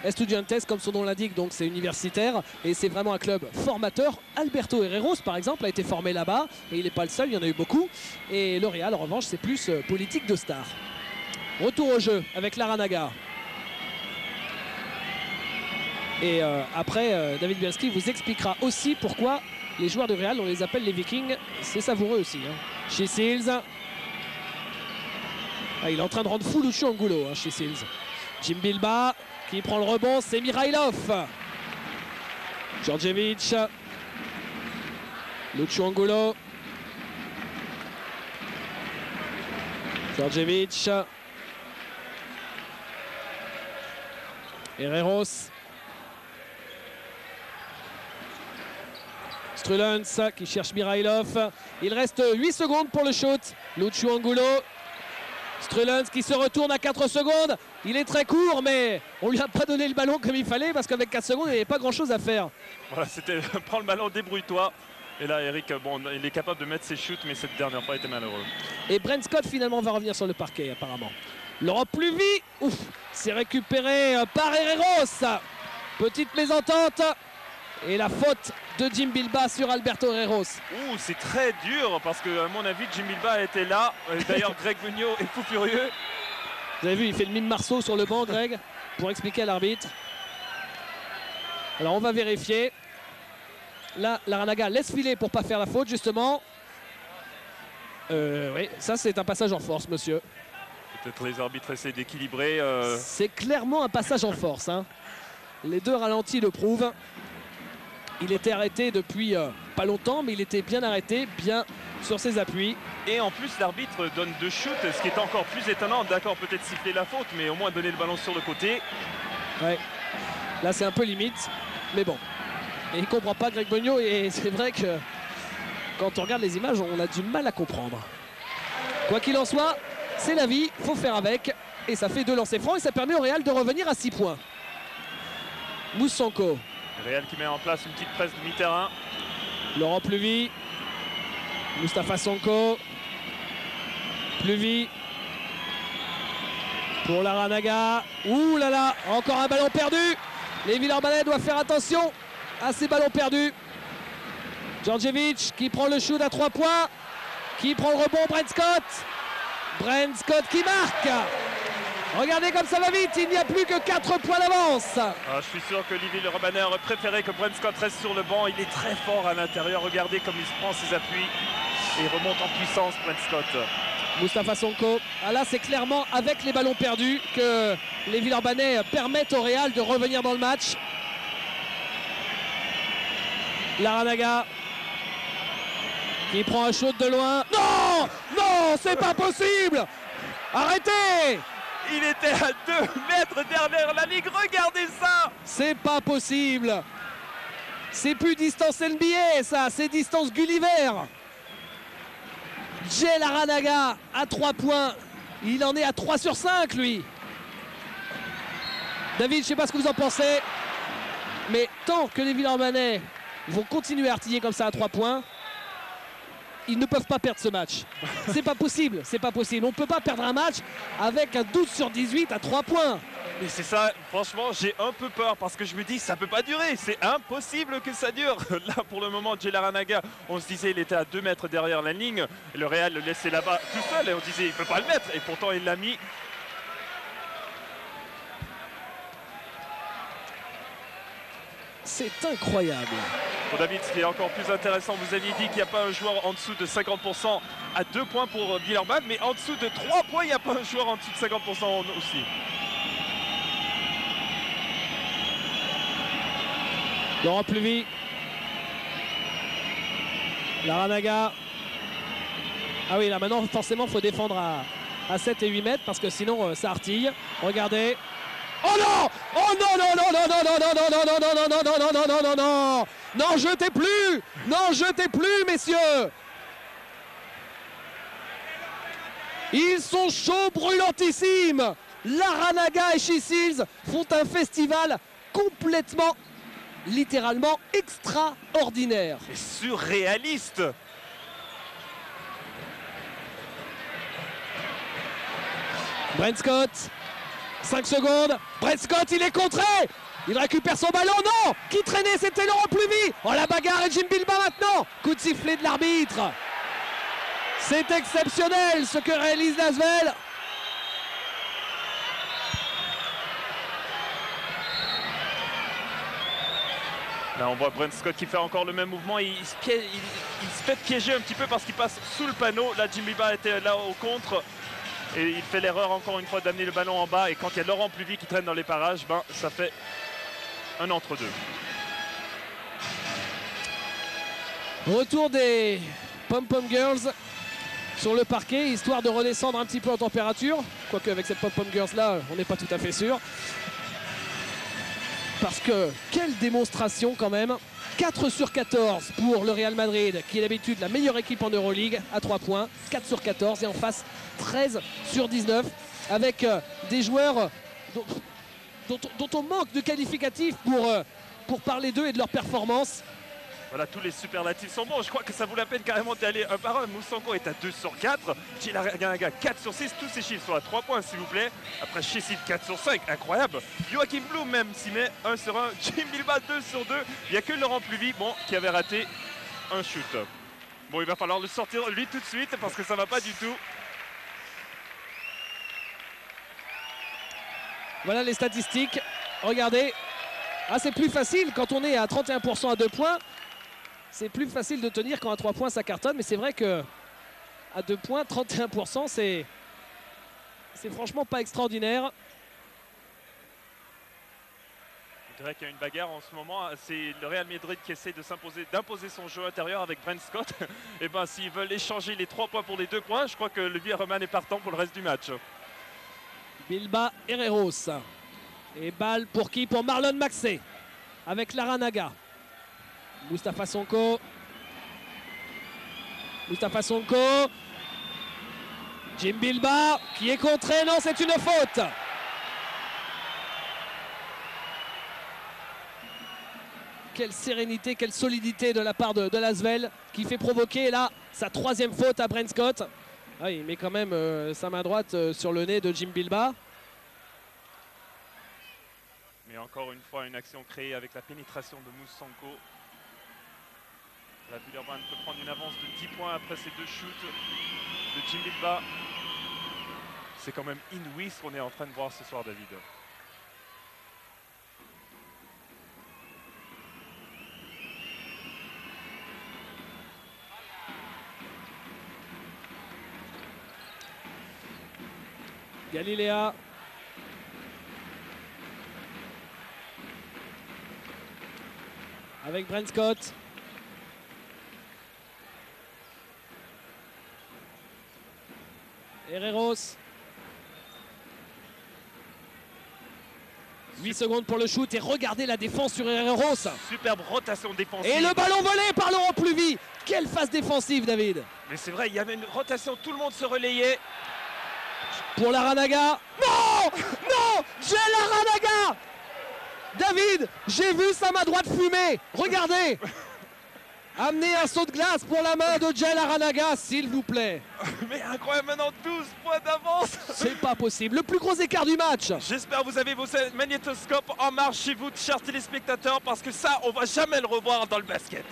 Estudiantes, comme son nom l'indique, donc c'est universitaire et c'est vraiment un club formateur. Alberto Herreros, par exemple, a été formé là-bas et il n'est pas le seul, il y en a eu beaucoup. Et le Real, en revanche, c'est plus politique de star. Retour au jeu avec Larranaga. Et après, David Bielski vous expliquera aussi pourquoi les joueurs de Real, on les appelle les Vikings. C'est savoureux aussi. Chez Seals. Ah, il est en train de rendre fou Lucho Angulo, chez Seals. Jim Bilba qui prend le rebond, c'est Mirailov. Djordjevic. Lucho Angulo. Djordjevic. Herreros. Strulens qui cherche Mirailov. Il reste 8 secondes pour le shoot. Lucho Angulo. Strulens qui se retourne à 4 secondes. Il est très court, mais on lui a pas donné le ballon comme il fallait parce qu'avec 4 secondes, il n'y avait pas grand-chose à faire. Voilà, c'était prends le ballon, débrouille-toi. Et là, Eric, bon, il est capable de mettre ses shoots, mais cette dernière fois, il était malheureux. Et Brent Scott, finalement, va revenir sur le parquet, apparemment. L'Europe plus vite. Ouf, c'est récupéré par Herreros. Petite mésentente. Et la faute de Jim Bilba sur Alberto Herreros. Ouh, c'est très dur parce que, à mon avis, Jim Bilba était là. D'ailleurs, Greg Muñoz est fou furieux. Vous avez vu, il fait le mime Marceau sur le banc, Greg, pour expliquer à l'arbitre. Alors, on va vérifier. Là, Larranaga laisse filer pour pas faire la faute, justement. Oui, ça, c'est un passage en force, monsieur. Peut-être les arbitres essaient d'équilibrer. C'est clairement un passage en force. Les deux ralentis le prouvent. Il était arrêté depuis pas longtemps, mais il était bien arrêté, bien sur ses appuis. Et en plus, l'arbitre donne 2 shoots, ce qui est encore plus étonnant. D'accord, peut-être siffler la faute, mais au moins donner le ballon sur le côté. Ouais. Là, c'est un peu limite, mais bon. Et il ne comprend pas Greg Muñoz, et c'est vrai que quand on regarde les images, on a du mal à comprendre. Quoi qu'il en soit, c'est la vie, il faut faire avec. Et ça fait 2 lancers francs, et ça permet au Real de revenir à 6 points. Moussanko. Real qui met en place une petite presse de mi-terrain. Laurent Pluvy. Moustapha Sonko. Pluvy. Pour Larranaga. Ouh là là, encore un ballon perdu. Les Villeurbanais doivent faire attention à ces ballons perdus. Djordjevic qui prend le shoot à 3 points. Qui prend le rebond, Brent Scott. Brent Scott qui marque. Regardez comme ça va vite, il n'y a plus que 4 points d'avance. Je suis sûr que les Villeurbanais auraient préféré que Brent Scott reste sur le banc. Il est très fort à l'intérieur. Regardez comme il prend ses appuis et remonte en puissance, Brent Scott. Moustapha Sonko. Ah là, c'est clairement avec les ballons perdus que les Villeurbanais permettent au Real de revenir dans le match. Larranaga qui prend un shoot de loin. Non, non, c'est pas possible. Arrêtez. Il était à 2 mètres derrière la ligne, regardez ça! C'est pas possible! C'est plus distance NBA, ça, c'est distance Gulliver! Jay Larranaga à 3 points, il en est à 3 sur 5, lui! David, je sais pas ce que vous en pensez, mais tant que les Villeurbanais vont continuer à artiller comme ça à 3 points, ils ne peuvent pas perdre ce match. C'est pas possible, c'est pas possible. On ne peut pas perdre un match avec un 12 sur 18 à 3 points. Mais c'est ça, franchement, j'ai un peu peur parce que je me dis, ça peut pas durer. C'est impossible que ça dure. Là, pour le moment, Jay Larranaga, on se disait, il était à 2 mètres derrière la ligne. Le Real le laissait là-bas tout seul et on disait, il peut pas le mettre. Et pourtant, il l'a mis. C'est incroyable. Bon, David, ce qui est encore plus intéressant, vous aviez dit qu'il n'y a pas un joueur en dessous de 50% à 2 points pour Billerman, mais en dessous de 3 points, il n'y a pas un joueur en dessous de 50% aussi. Laurent Pluvy. Larranaga. Ah oui, là maintenant, forcément, il faut défendre à 7 et 8 mètres parce que sinon, ça artille. Regardez. Oh non! Oh non, non, non, non, non, non, non, non, non, non, non, non, non, non, non, non, non, non! Non, jetez plus! Non, jetez plus, messieurs! Ils sont chauds, brûlantissimes! Larranaga et She-Seals font un festival complètement, littéralement extraordinaire. C'est surréaliste! Brent Scott, 5 secondes, Brent Scott il est contré, il récupère son ballon, non, qui traînait, c'était Laurent Pluvy. Oh la bagarre et Jim Bilbao maintenant, coup de sifflet de l'arbitre. C'est exceptionnel ce que réalise l'Asvel. Là on voit Brent Scott qui fait encore le même mouvement, il se fait piéger un petit peu parce qu'il passe sous le panneau. Là Jim Bilbao était là au contre. Et il fait l'erreur encore une fois d'amener le ballon en bas. Et quand il y a Laurent Pluvy qui traîne dans les parages, ben, ça fait un entre-deux. Retour des Pom-Pom Girls sur le parquet, histoire de redescendre un petit peu en température. Quoique avec cette Pom-Pom Girls là, on n'est pas tout à fait sûr. Parce que quelle démonstration quand même. 4 sur 14 pour le Real Madrid, qui est d'habitude la meilleure équipe en Euroleague, à 3 points. 4 sur 14 et en face 13 sur 19 avec des joueurs dont on manque de qualificatifs pour parler d'eux et de leur performance. Voilà, tous les superlatifs sont bons. Je crois que ça vaut la peine carrément d'aller un par un. Moussanko est à 2 sur 4. Larranaga 4 sur 6. Tous ces chiffres sont à 3 points, s'il vous plaît. Après, She-Seals 4 sur 5. Incroyable. Joachim Blum même s'y met 1 sur 1. Jim Bilbao 2 sur 2. Il n'y a que Laurent Pluvy qui avait raté un shoot. Bon, il va falloir le sortir lui tout de suite parce que ça ne va pas du tout. Voilà les statistiques. Regardez. Ah, c'est plus facile quand on est à 31% à 2 points. C'est plus facile de tenir quand à 3 points ça cartonne, mais c'est vrai que à 2 points, 31%, c'est franchement pas extraordinaire. Je dirais qu'il y a une bagarre en ce moment. C'est le Real Madrid qui essaie d'imposer son jeu intérieur avec Brent Scott. Et ben s'ils veulent échanger les 3 points pour les 2 points, je crois que le Billerman est partant pour le reste du match. Bilbao Herreros. Et balle pour qui? Pour Marlon Maxey. Avec Larranaga. Moustapha Sonko. Moustapha Sonko. Jim Bilbao qui est contré. Non, c'est une faute. Quelle sérénité, quelle solidité de la part de l'Asvel qui fait provoquer là sa 3e faute à Brent Scott. Ah, il met quand même sa main droite sur le nez de Jim Bilbao. Mais encore une fois, une action créée avec la pénétration de Moussanko. La Billerman peut prendre une avance de 10 points après ces 2 shoots de Jim Bilbao. C'est quand même inouï ce qu'on est en train de voir ce soir, David. Galilea. Avec Brent Scott. Herreros. 8 secondes pour le shoot et regardez la défense sur Herreros. Superbe rotation défensive. Et le ballon volé par Laurent Pluvy. Quelle phase défensive, David. Mais c'est vrai, il y avait une rotation, tout le monde se relayait. Pour Larranaga. Non, non, j'ai Larranaga. David, j'ai vu sa main droite fumer. Regardez. Amenez un saut de glace pour la main de Jay Larranaga, s'il vous plaît. Mais incroyable, maintenant 12 points d'avance. C'est pas possible. Le plus gros écart du match. J'espère que vous avez vos magnétoscopes en marche chez vous, chers téléspectateurs, parce que ça, on va jamais le revoir dans le basket.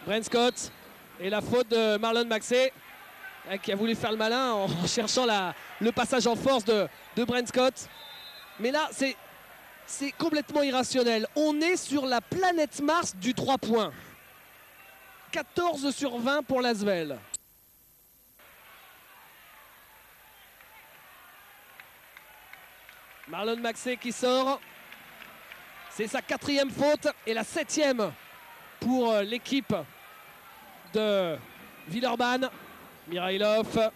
Brent Scott et la faute de Marlon Maxey, qui a voulu faire le malin en cherchant le passage en force de Brent Scott. Mais là, c'est complètement irrationnel. On est sur la planète Mars du 3 points. 14 sur 20 pour l'Asvel. Marlon Maxey qui sort. C'est sa 4e faute et la 7e pour l'équipe de Villeurbanne. Mirailov.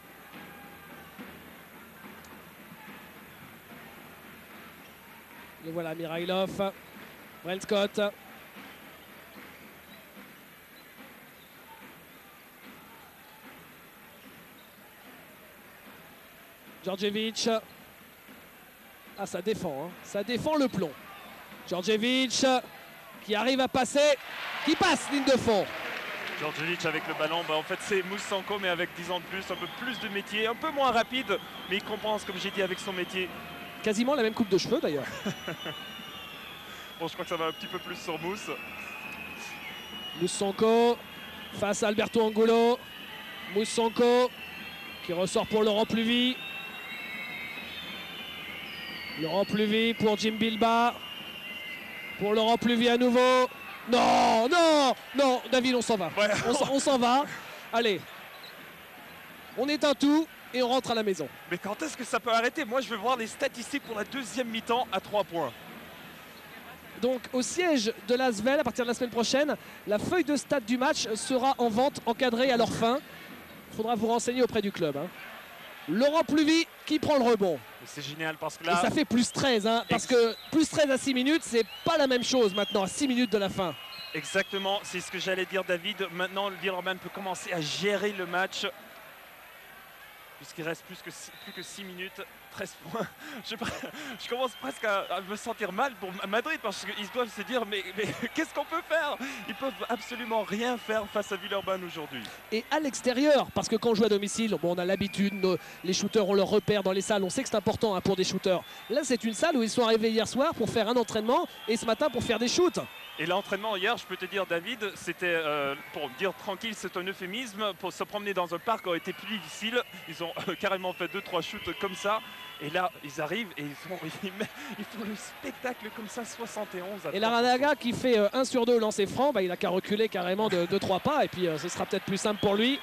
Et voilà Mirailov. Brent Scott. Djordjevic. Ah, ça défend, hein. Ça défend le plomb. Djordjevic qui arrive à passer, qui passe ligne de fond. Djordjevic avec le ballon, en fait c'est Moussanko mais avec 10 ans de plus, un peu plus de métier, un peu moins rapide, mais il compense comme j'ai dit avec son métier. Quasiment la même coupe de cheveux d'ailleurs. Bon, je crois que ça va un petit peu plus sur Mousse. Moussanko face à Alberto Angulo. Moussanko qui ressort pour Laurent Pluvy. Laurent Pluvy pour Jim Bilba. Pour Laurent Pluvy à nouveau. Non, non, non, David, on s'en va. Ouais. On s'en va. Allez, on éteint tout et on rentre à la maison. Mais quand est-ce que ça peut arrêter? Moi, je veux voir les statistiques pour la deuxième mi-temps à 3 points. Donc, au siège de l'Asvel, à partir de la semaine prochaine, la feuille de stats du match sera en vente, encadrée à leur fin. Il faudra vous renseigner auprès du club, hein. Laurent Pluvy qui prend le rebond. C'est génial parce que là... Et ça fait plus 13, hein, parce que plus 13 à 6 minutes, c'est pas la même chose maintenant, à 6 minutes de la fin. Exactement, c'est ce que j'allais dire, David. Maintenant, le Villeurbanne peut commencer à gérer le match. Puisqu'il reste plus que 6 minutes, 13 points. Je commence presque à me sentir mal pour Madrid parce qu'ils doivent se dire mais qu'est-ce qu'on peut faire? Ils peuvent absolument rien faire face à Villeurbanne aujourd'hui. Et à l'extérieur, parce que quand on joue à domicile, bon, on a l'habitude, les shooters ont leur repère dans les salles, on sait que c'est important, hein, pour des shooters. Là, c'est une salle où ils sont arrivés hier soir pour faire un entraînement et ce matin pour faire des shoots. Et l'entraînement hier, je peux te dire, David, c'était, pour dire tranquille, c'est un euphémisme. Pour se promener dans un parc a été plus difficile. Ils ont carrément fait 2-3 shoots comme ça. Et là, ils arrivent et ils font le spectacle comme ça, 71 à 3%. Et Larrañaga qui fait 1 sur 2 lancé franc, il a qu'à reculer carrément de 3 pas. Et puis ce sera peut-être plus simple pour lui.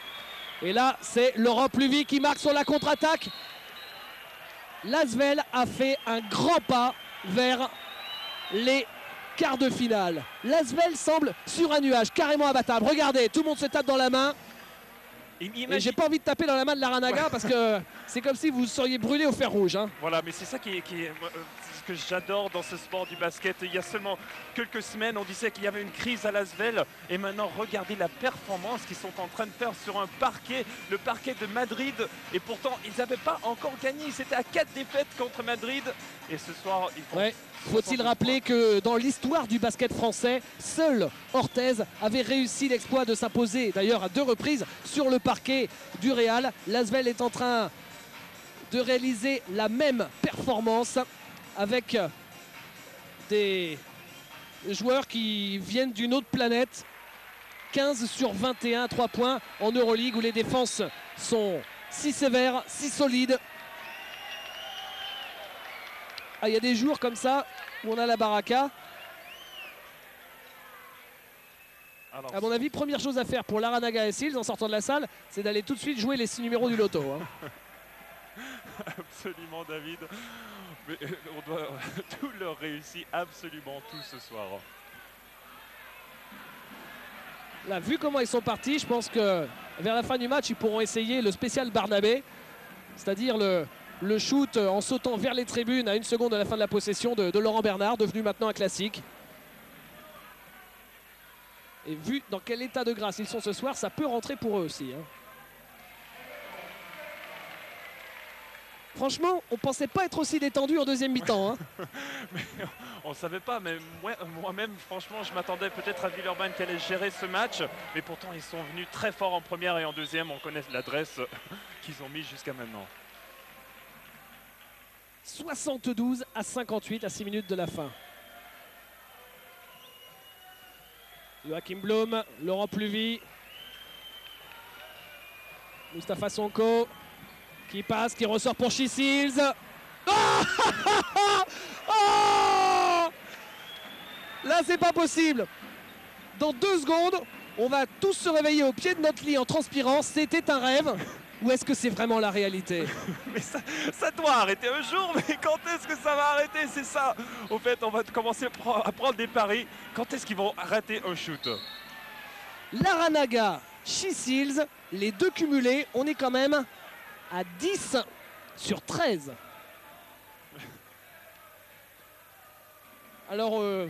Et là, c'est Laurent Pluvy qui marque sur la contre-attaque. L'Asvel a fait un grand pas vers les quart de finale. L'Asvel semble sur un nuage, carrément abattable. Regardez, tout le monde se tape dans la main. Et j'ai pas envie de taper dans la main de Larrañaga parce que c'est comme si vous seriez brûlé au fer rouge, hein. Voilà, mais c'est ça qui est ce que j'adore dans ce sport du basket. Il y a seulement quelques semaines, on disait qu'il y avait une crise à l'Asvel. Et maintenant, regardez la performance qu'ils sont en train de faire sur un parquet, le parquet de Madrid. Et pourtant, ils n'avaient pas encore gagné. Ils étaient à 4 défaites contre Madrid. Et ce soir, ils font... Ouais. Faut-il rappeler que dans l'histoire du basket français, seul Orthez avait réussi l'exploit de s'imposer, d'ailleurs à 2 reprises, sur le parquet du Real. L'Asvel est en train de réaliser la même performance avec des joueurs qui viennent d'une autre planète. 15 sur 21 à 3 points en Euroleague où les défenses sont si sévères, si solides. Ah, il y a des jours comme ça où on a la baraka. Alors, à mon avis, première chose à faire pour Larrañaga et Seals en sortant de la salle, c'est d'aller tout de suite jouer les 6 numéros du loto, hein. Absolument, David. Mais on doit tout leur réussir, absolument tout ce soir. Là, vu comment ils sont partis, je pense que vers la fin du match, ils pourront essayer le spécial Barnabé, c'est-à-dire le shoot en sautant vers les tribunes à 1 seconde de la fin de la possession de Laurent Bernard, devenu maintenant un classique. Et vu dans quel état de grâce ils sont ce soir, ça peut rentrer pour eux aussi, hein. Franchement, on ne pensait pas être aussi détendu en deuxième mi-temps, hein. Mais on ne savait pas, mais moi-même, franchement, je m'attendais peut-être à Villeurbanne qui allait gérer ce match. Mais pourtant, ils sont venus très fort en première et en deuxième. On connaît l'adresse qu'ils ont mise jusqu'à maintenant. 72 à 58 à 6 minutes de la fin. Joachim Blum, Laurent Pluvy, Moustapha Sonko qui passe, qui ressort pour Shea Seals. Oh, oh Là, c'est pas possible. Dans 2 secondes, on va tous se réveiller au pied de notre lit en transpirant. C'était un rêve. Ou est-ce que c'est vraiment la réalité? Mais ça doit arrêter un jour, mais quand est-ce que ça va arrêter? C'est ça. Au fait, on va commencer à prendre des paris. Quand est-ce qu'ils vont rater un shoot? Laranaga, She-Seals, les deux cumulés, on est quand même à 10 sur 13. Alors, on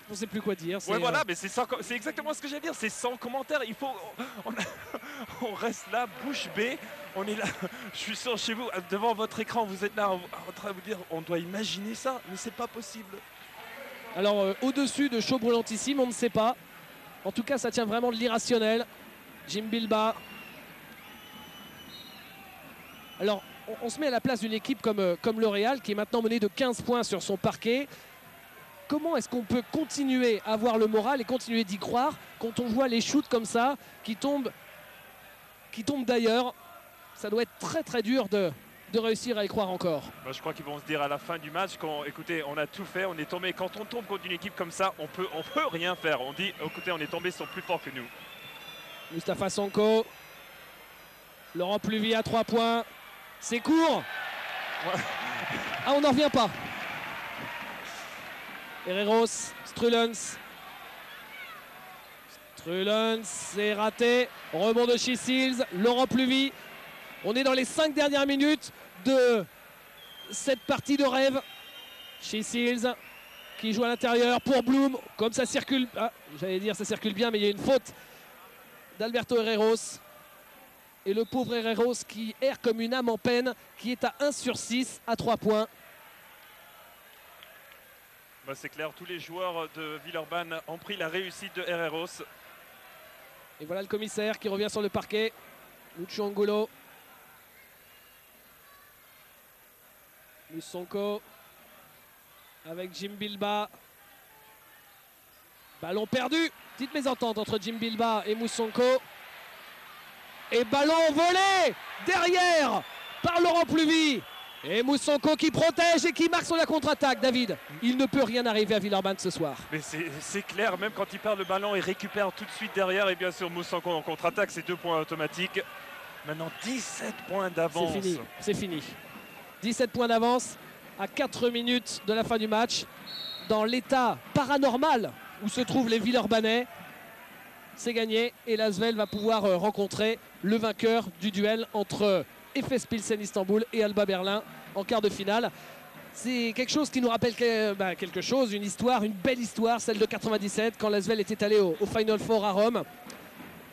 ne sait plus quoi dire. Ouais, voilà, mais c'est exactement ce que j'allais dire. C'est sans commentaire. Il faut, on reste là, bouche bée. On est là. Je suis sûr, chez vous, devant votre écran, vous êtes là en train de vous dire, on doit imaginer ça, mais c'est pas possible. Alors, au-dessus de chaud brûlantissime, on ne sait pas. En tout cas, ça tient vraiment de l'irrationnel. Jim Bilbah. Alors, on se met à la place d'une équipe comme le Real, qui est maintenant menée de 15 points sur son parquet. Comment est-ce qu'on peut continuer à avoir le moral et continuer d'y croire quand on voit les shoots comme ça qui tombent d'ailleurs? Ça doit être très très dur de réussir à y croire encore. Moi, je crois qu'ils vont se dire à la fin du match, écoutez, on a tout fait, on est tombé. Quand on tombe contre une équipe comme ça, on peut rien faire. On dit, écoutez, on est tombé, ils sont plus forts que nous. Mustapha Sonko, Laurent Pluvy à 3 points, c'est court. Ouais. Ah, on n'en revient pas. Herreros, Strulens. Strulens, c'est raté. Rebond de She-Seals, Laurent Pluvy. On est dans les 5 dernières minutes de cette partie de rêve. She-Seals qui joue à l'intérieur pour Bloom. Comme ça circule, j'allais dire ça circule bien, mais il y a une faute d'Alberto Herreros. Et le pauvre Herreros qui erre comme une âme en peine, qui est à 1 sur 6 à 3 points. Bah, c'est clair, tous les joueurs de Villeurbanne ont pris la réussite de Herreros. Et voilà le commissaire qui revient sur le parquet. Lucho Angulo. Musonko avec Jim Bilbah. Ballon perdu. Petite mésentente entre Jim Bilbah et Musonko. Et ballon volé derrière par Laurent Pluvy. Et Musonko qui protège et qui marque sur la contre-attaque. David, il ne peut rien arriver à Villeurbanne ce soir. Mais c'est clair, même quand il perd le ballon, il récupère tout de suite derrière. Et bien sûr, Musonko en contre-attaque, c'est 2 points automatiques. Maintenant, 17 points d'avance. C'est fini, c'est fini. 17 points d'avance à 4 minutes de la fin du match. Dans l'état paranormal où se trouvent les Villeurbanais, c'est gagné. Et l'Asvel va pouvoir rencontrer le vainqueur du duel entre Efes Pilsen Istanbul et Alba Berlin en quart de finale. C'est quelque chose qui nous rappelle quelque chose, une histoire, une belle histoire, celle de 97 quand l'Asvel était allé au Final Four à Rome.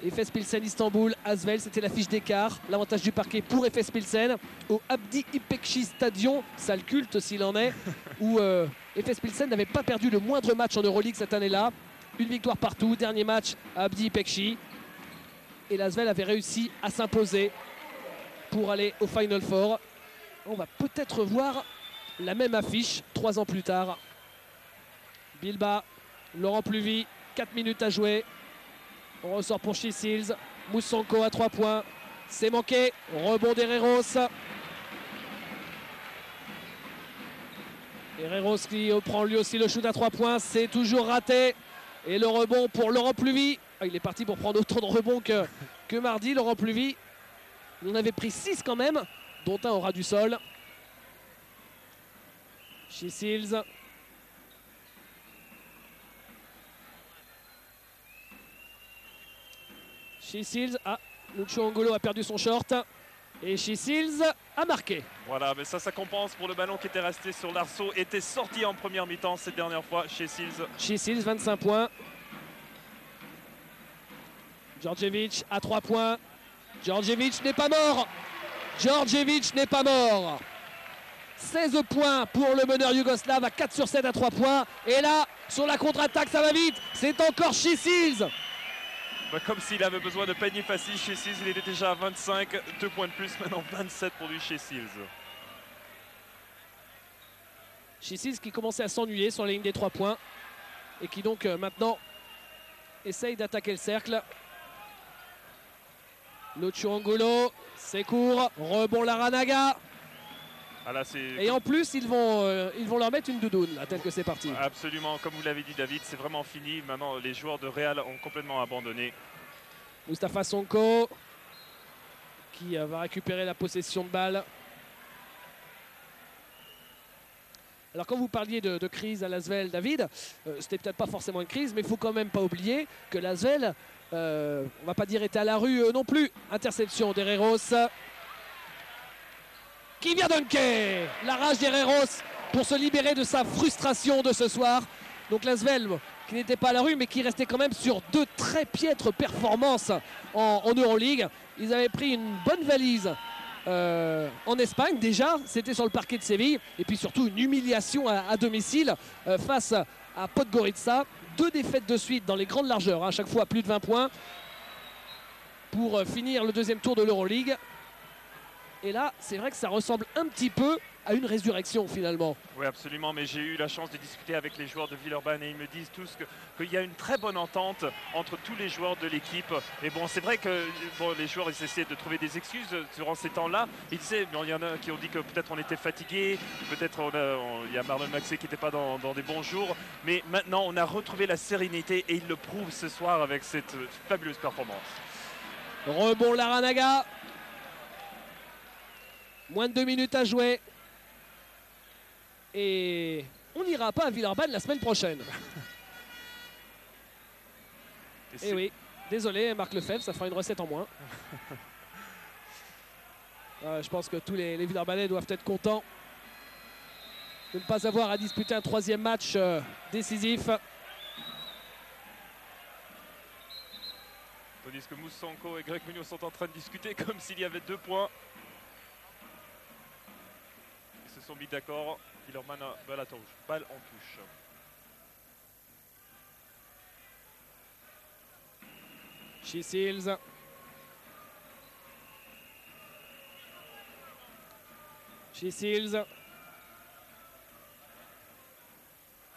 Efes Pilsen Istanbul, Asvel, c'était l'affiche d'écart. L'avantage du parquet pour Efes Pilsen au Abdi İpekçi Stadion, sale culte s'il en est, où Efes Pilsen n'avait pas perdu le moindre match en Euroleague cette année-là. Une victoire partout, dernier match à Abdi İpekçi. Et l'Asvel avait réussi à s'imposer pour aller au Final Four. On va peut-être voir la même affiche 3 ans plus tard. Bilbah, Laurent Pluvy, 4 minutes à jouer. On ressort pour She-Seals. Musonko à 3 points. C'est manqué. Rebond d'Herreros. Herreros qui prend lui aussi le shoot à 3 points. C'est toujours raté. Et le rebond pour Laurent Pluvy. Il est parti pour prendre autant de rebonds que mardi. Laurent Pluvy. Il en avait pris 6 quand même, dont un aura du sol. She-Seals. She-Seals. Ah, Lucho Angulo a perdu son short. Et She-Seals a marqué. Voilà, mais ça compense pour le ballon qui était resté sur l'arceau. Était sorti en première mi-temps cette dernière fois chez Seals. She-Seals, 25 points. Djordjevic à 3 points. Djordjevic n'est pas mort. Djordjevic n'est pas mort. 16 points pour le meneur yougoslave à 4 sur 7 à 3 points. Et là, sur la contre-attaque, ça va vite. C'est encore She-Seals. Bah, comme s'il avait besoin de panier facile chez Seals, il était déjà à 25, 2 points de plus, maintenant 27 pour lui chez Seals. She-Seals qui commençait à s'ennuyer sur la ligne des 3 points et qui donc maintenant essaye d'attaquer le cercle. Lucho Angulo, c'est court, rebond Laranaga. Ah là, et en plus, ils vont leur mettre une doudoune, là, tel que c'est parti. Absolument, comme vous l'avez dit David, c'est vraiment fini. Maintenant, les joueurs de Real ont complètement abandonné. Mustapha Sonko qui va récupérer la possession de balle. Alors quand vous parliez de crise à l'Asvel, David, c'était peut-être pas forcément une crise, mais il faut quand même pas oublier que l'Asvel, on va pas dire était à la rue non plus. Interception d'Herreros qui vient dunker. La rage d'Herreros pour se libérer de sa frustration de ce soir. Donc l'Asvel qui n'était pas à la rue mais qui restait quand même sur 2 très piètres performances en Euroleague. Ils avaient pris une bonne valise en Espagne déjà, c'était sur le parquet de Séville, et puis surtout une humiliation à domicile face à Podgorica. 2 défaites de suite dans les grandes largeurs, à chaque fois à plus de 20 points pour finir le 2e tour de l'Euroleague. Et là, c'est vrai que ça ressemble un petit peu à une résurrection finalement. Oui, absolument, mais j'ai eu la chance de discuter avec les joueurs de Villeurbanne et ils me disent tous qu'il y a une très bonne entente entre tous les joueurs de l'équipe. Et bon, c'est vrai que bon, les joueurs ils essaient de trouver des excuses durant ces temps-là. Ils disaient, bon, il y en a qui ont dit que peut-être on était fatigué, peut-être il y a Marlon Maxey qui n'était pas dans des bons jours. Mais maintenant, on a retrouvé la sérénité et ils le prouvent ce soir avec cette fabuleuse performance. Rebond Laranaga. Moins de 2 minutes à jouer. Et on n'ira pas à Villeurbanne la semaine prochaine. Et oui, désolé Marc Lefebvre, ça fera une recette en moins. Je pense que tous les Villeurbanais doivent être contents de ne pas avoir à disputer un 3e match décisif. Tandis que Moussanko et Greg Munoz sont en train de discuter comme s'il y avait 2 points. Ils se sont mis d'accord. Villeurbanne a balle à touche, balle en touche. Chisils. Chisils.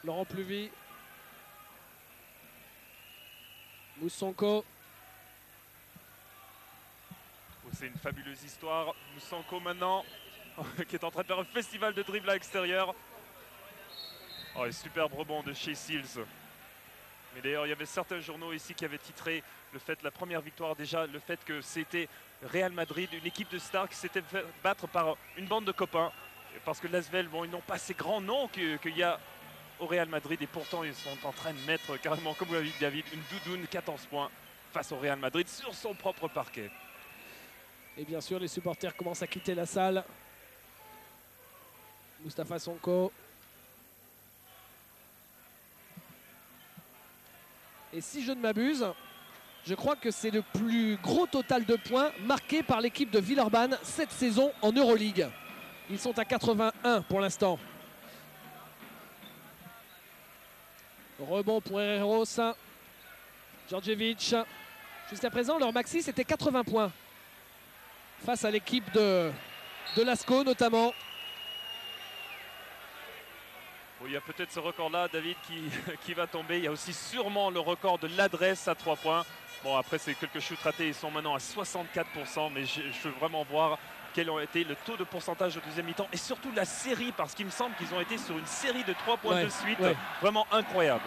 Laurent Pluvy. Moussanko. C'est une fabuleuse histoire. Moussanko maintenant qui est en train de faire un festival de dribble à l'extérieur. Oh, et superbe rebond de chez Seals. Mais d'ailleurs, il y avait certains journaux ici qui avaient titré le fait, la première victoire déjà, le fait que c'était Real Madrid, une équipe de stars qui s'était fait battre par une bande de copains. Parce que l'Asvel, bon, ils n'ont pas ces grands noms qu'il y a au Real Madrid. Et pourtant, ils sont en train de mettre carrément, comme vous l'avez dit David, une doudoune 14 points face au Real Madrid sur son propre parquet. Et bien sûr, les supporters commencent à quitter la salle. Mustapha Sonko. Et si je ne m'abuse, je crois que c'est le plus gros total de points marqué par l'équipe de Villeurbanne cette saison en Euroleague. Ils sont à 81 pour l'instant. Rebond pour Herreros. Djordjevic. Jusqu'à présent, leur maxi, c'était 80 points. Face à l'équipe de Lascaux notamment. Bon, il y a peut-être ce record-là, David, qui va tomber. Il y a aussi sûrement le record de l'adresse à 3 points. Bon, après, c'est quelques shoots ratés. Ils sont maintenant à 64%. Mais je veux vraiment voir quel ont été le taux de pourcentage au 2e mi-temps. Et surtout la série, parce qu'il me semble qu'ils ont été sur une série de 3 points de suite. Vraiment incroyable.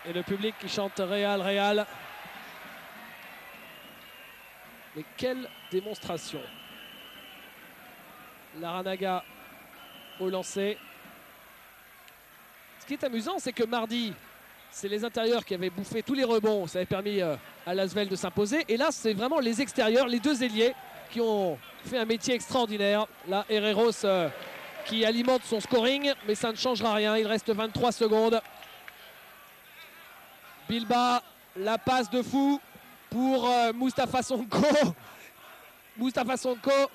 Et le public qui chante Real, Real. Mais quelle démonstration. Laranaga au lancer. Ce qui est amusant, c'est que mardi, c'est les intérieurs qui avaient bouffé tous les rebonds. Ça avait permis à l'Asvel de s'imposer. Et là, c'est vraiment les extérieurs, les 2 ailiers qui ont fait un métier extraordinaire. Là, Herreros qui alimente son scoring, mais ça ne changera rien. Il reste 23 secondes. Bilba, la passe de fou pour Mustapha Sonko. Mustapha Sonko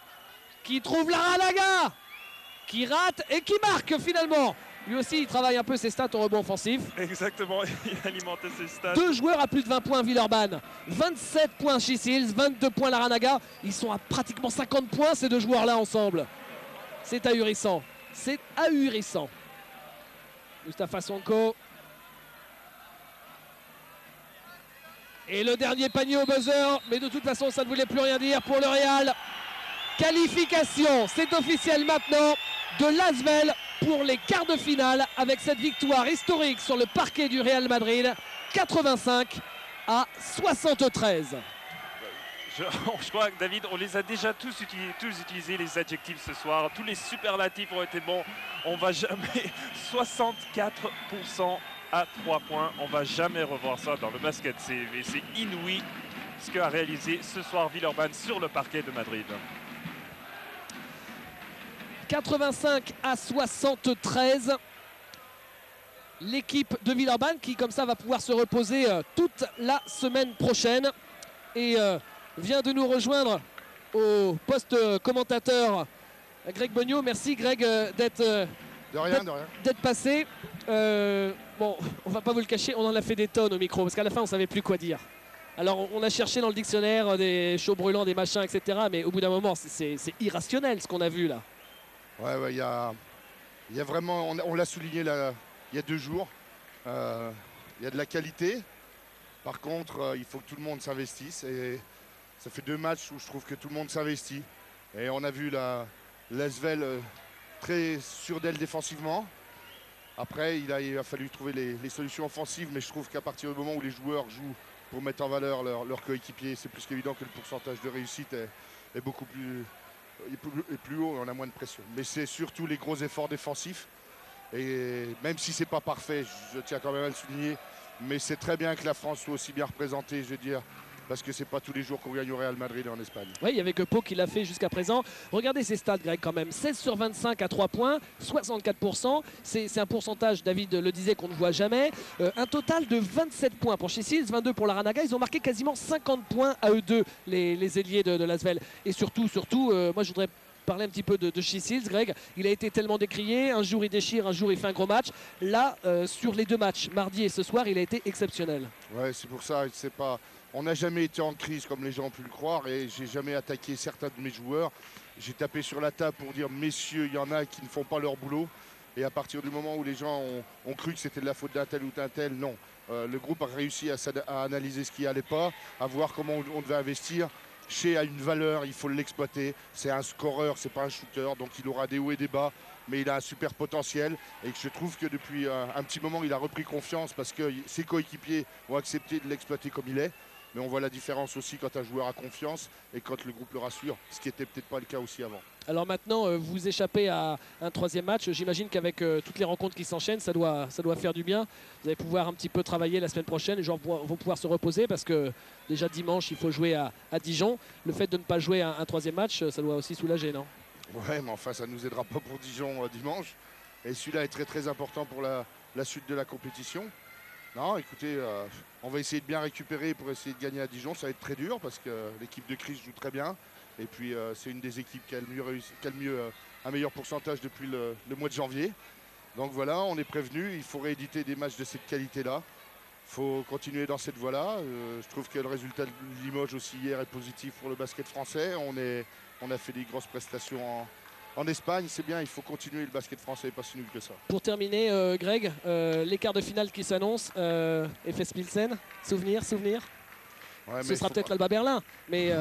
qui trouve Laranaga, qui rate et qui marque finalement. Lui aussi, il travaille un peu ses stats au rebond offensif. Exactement, il alimentait ses stats. 2 joueurs à plus de 20 points Villeurbanne. 27 points chez Seals, 22 points Laranaga. Ils sont à pratiquement 50 points ces 2 joueurs-là ensemble. C'est ahurissant. C'est ahurissant. Mustapha Sonko. Et le dernier panier au buzzer. Mais de toute façon, ça ne voulait plus rien dire pour le Real. Qualification, c'est officiel maintenant, de l'Asvel pour les quarts de finale avec cette victoire historique sur le parquet du Real Madrid, 85-73. Je crois que David, on les a déjà tous utilisés les adjectifs ce soir. Tous les superlatifs ont été bons. On va jamais 64% à 3 points. On va jamais revoir ça dans le basket. C'est inouï ce qu'a réalisé ce soir Villeurbanne sur le parquet de Madrid. 85-73. L'équipe de Villeurbanne qui comme ça va pouvoir se reposer toute la semaine prochaine. Et vient de nous rejoindre au poste commentateur Greg Beugnot. Merci Greg d'être passé. Bon, on va pas vous le cacher, on en a fait des tonnes au micro parce qu'à la fin on savait plus quoi dire. Alors on a cherché dans le dictionnaire des chauds brûlants, des machins, etc. Mais au bout d'un moment c'est irrationnel ce qu'on a vu là. Ouais, il y a vraiment, on l'a souligné là, il y a 2 jours, il y a de la qualité. Par contre, il faut que tout le monde s'investisse et ça fait 2 matchs où je trouve que tout le monde s'investit. Et on a vu l'Asvel très sûr d'elle défensivement. Après, il a fallu trouver les solutions offensives, mais je trouve qu'à partir du moment où les joueurs jouent pour mettre en valeur leur coéquipier, c'est plus qu'évident que le pourcentage de réussite est beaucoup plus haut et on a moins de pression. Mais c'est surtout les gros efforts défensifs. Et même si c'est pas parfait, je tiens quand même à le souligner, mais c'est très bien que la France soit aussi bien représentée, je veux dire, parce que c'est pas tous les jours qu'on gagne au Real Madrid en Espagne. Oui, il n'y avait que Pau qui l'a fait jusqu'à présent. Regardez ces stats, Greg, quand même. 16 sur 25 à 3 points, 64%. C'est un pourcentage, David le disait, qu'on ne voit jamais. Un total de 27 points pour Chisilds, 22 pour Laranaga. Ils ont marqué quasiment 50 points à eux deux, les ailiers de l'Asvel. Et surtout, moi je voudrais parler un petit peu de Chisilds, Greg. Il a été tellement décrié. Un jour il déchire, un jour il fait un gros match. Là, sur les 2 matchs, mardi et ce soir, il a été exceptionnel. Ouais, c'est pour ça. On n'a jamais été en crise comme les gens ont pu le croire et j'ai jamais attaqué certains de mes joueurs. J'ai tapé sur la table pour dire messieurs, il y en a qui ne font pas leur boulot. Et à partir du moment où les gens ont cru que c'était de la faute d'un tel ou d'un tel, non. Le groupe a réussi à analyser ce qui n'allait pas, à voir comment on devait investir. Shea a une valeur, il faut l'exploiter. C'est un scoreur, c'est pas un shooter, donc il aura des hauts et des bas, mais il a un super potentiel. Et je trouve que depuis un petit moment, il a repris confiance parce que ses coéquipiers ont accepté de l'exploiter comme il est. Mais on voit la différence aussi quand un joueur a confiance et quand le groupe le rassure, ce qui n'était peut-être pas le cas aussi avant. Alors maintenant, vous échappez à un 3e match. J'imagine qu'avec toutes les rencontres qui s'enchaînent, ça doit faire du bien. Vous allez pouvoir un petit peu travailler la semaine prochaine. Les joueurs vont pouvoir se reposer parce que déjà dimanche, il faut jouer à Dijon. Le fait de ne pas jouer un 3e match, ça doit aussi soulager, non? Ouais, mais enfin, ça ne nous aidera pas pour Dijon dimanche. Et celui-là est très très important pour la suite de la compétition. Non, écoutez, on va essayer de bien récupérer pour essayer de gagner à Dijon. Ça va être très dur parce que l'équipe de Chris joue très bien. Et puis, c'est une des équipes qui a un meilleur pourcentage depuis le mois de janvier. Donc voilà, on est prévenu. Il faut rééditer des matchs de cette qualité-là. Il faut continuer dans cette voie-là. Je trouve que le résultat de Limoges aussi hier est positif pour le basket français. On a fait des grosses prestations en Espagne, c'est bien, il faut continuer, le basket français n'est pas si nul que ça. Pour terminer, Greg, les quarts de finale qui s'annoncent, FS Pilsen, souvenir ouais, ce sera peut-être l'Alba Berlin. Mais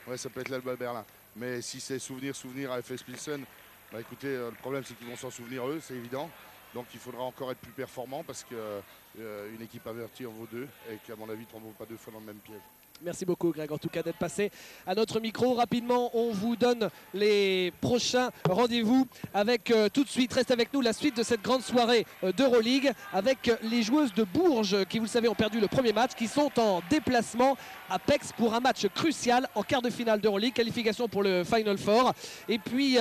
ouais, ça peut être l'Alba Berlin. Mais si c'est souvenir à FS Pilsen, bah écoutez, le problème c'est qu'ils vont s'en souvenir eux, c'est évident. Donc il faudra encore être plus performant parce qu'une équipe avertie en vaut 2 et qu'à mon avis, on ne vaut pas 2 fois dans le même piège. Merci beaucoup Greg en tout cas d'être passé à notre micro. Rapidement on vous donne les prochains rendez-vous avec tout de suite, reste avec nous, la suite de cette grande soirée d'Euroleague avec les joueuses de Bourges qui vous le savez ont perdu le premier match, qui sont en déplacement à Pécs pour un match crucial en quart de finale d'Euroleague, qualification pour le Final Four. Et puis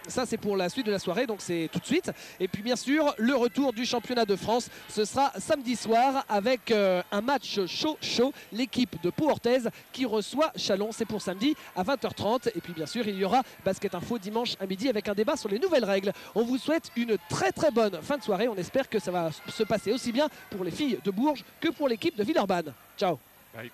ça c'est pour la suite de la soirée, donc c'est tout de suite. Et puis bien sûr le retour du championnat de France, ce sera samedi soir avec un match chaud, l'équipe de Pau Orthez qui reçoit Chalon, c'est pour samedi à 20h30. Et puis bien sûr il y aura Basket Info dimanche à midi avec un débat sur les nouvelles règles. On vous souhaite une très très bonne fin de soirée, on espère que ça va se passer aussi bien pour les filles de Bourges que pour l'équipe de Villeurbanne. Ciao. Bye.